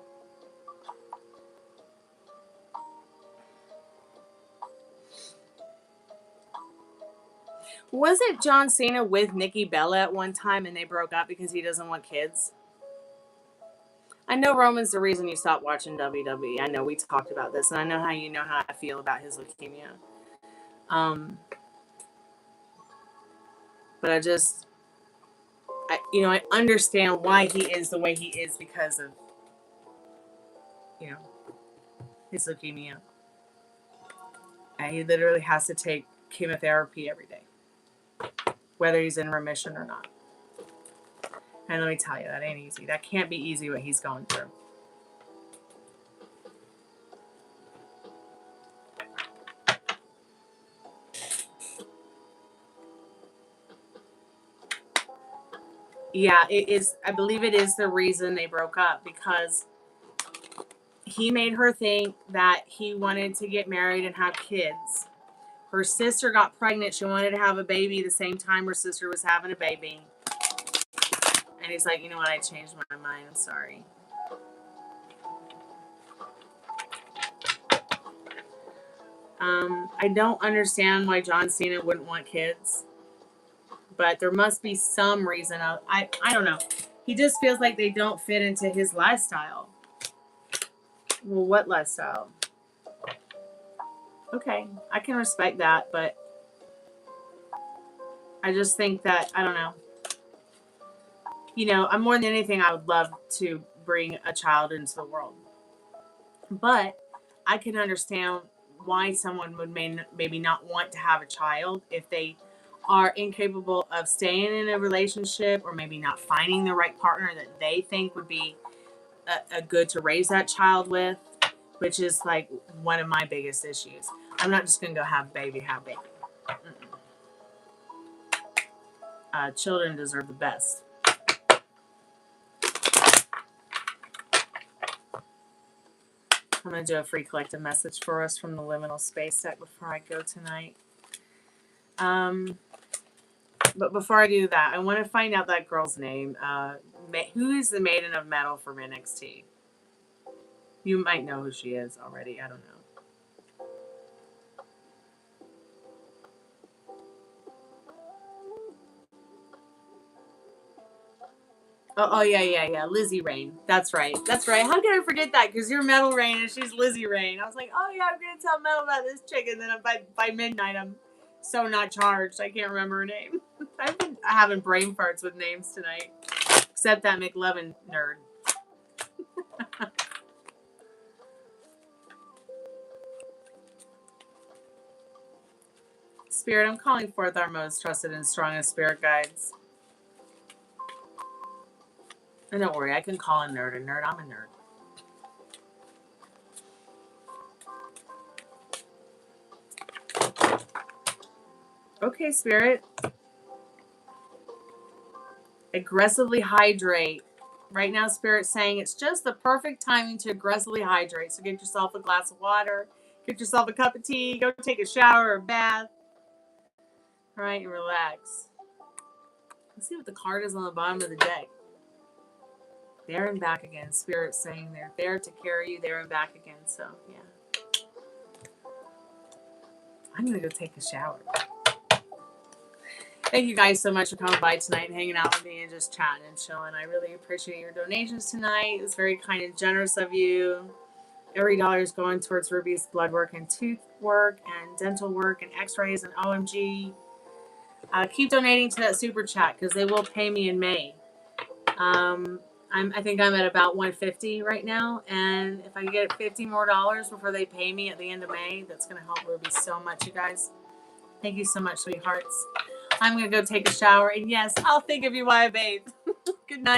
Wasn't John Cena with Nikki Bella at one time and they broke up because he doesn't want kids? I know Roman's the reason you stopped watching WWE. I know we talked about this, and I know how you know how I feel about his leukemia. But I understand why he is the way he is because of, his leukemia. And he literally has to take chemotherapy every day, whether he's in remission or not. And let me tell you, that ain't easy. That can't be easy what he's going through. Yeah, it is. I believe it is the reason they broke up, because he made her think that he wanted to get married and have kids. Her sister got pregnant. She wanted to have a baby the same time her sister was having a baby. And he's like, you know what? I changed my mind. I'm sorry. I don't understand why John Cena wouldn't want kids. But there must be some reason. I don't know. He just feels like they don't fit into his lifestyle. Well, what lifestyle? Okay, I can respect that, but I just think that, I don't know. More than anything, I would love to bring a child into the world. But I can understand why someone would maybe not want to have a child if they are incapable of staying in a relationship, or maybe not finding the right partner that they think would be a good to raise that child with, which is like one of my biggest issues. I'm not just going to go have baby. Children deserve the best. I'm going to do a free collective message for us from the Liminal Space deck before I go tonight. But before I do that, I want to find out that girl's name. Who is the Maiden of Metal from NXT? You might know who she is already. I don't know. Oh, yeah. Lizzie Rain. That's right. How can I forget that? Because you're Metal Rain and she's Lizzie Rain. I was like, oh, yeah, I'm going to tell Metal about this chick. And then by midnight, I'm so not charged. I can't remember her name. I've been having brain farts with names tonight. Except that McLovin nerd. Spirit, I'm calling forth our most trusted and strongest spirit guides. And don't worry, I can call a nerd a nerd. I'm a nerd. Okay, Spirit. Aggressively hydrate. Right now, Spirit's saying it's just the perfect timing to aggressively hydrate. So get yourself a glass of water. Get yourself a cup of tea. Go take a shower or bath. All right, and relax. Let's see what the card is on the bottom of the deck. There and back again. Spirit's saying they're there to carry you there and back again. So, yeah. I'm going to go take a shower. Thank you guys so much for coming by tonight and hanging out with me and just chatting and chilling. I really appreciate your donations tonight. It's very kind and generous of you. Every dollar is going towards Ruby's blood work and tooth work and dental work and x-rays and OMG. Keep donating to that super chat because they will pay me in May. I think I'm at about $150 right now, and if I can get $50 more before they pay me at the end of May, that's going to help Ruby so much, you guys. Thank you so much, sweethearts. I'm going to go take a shower, and yes, I'll think of you while I bathe. Good night.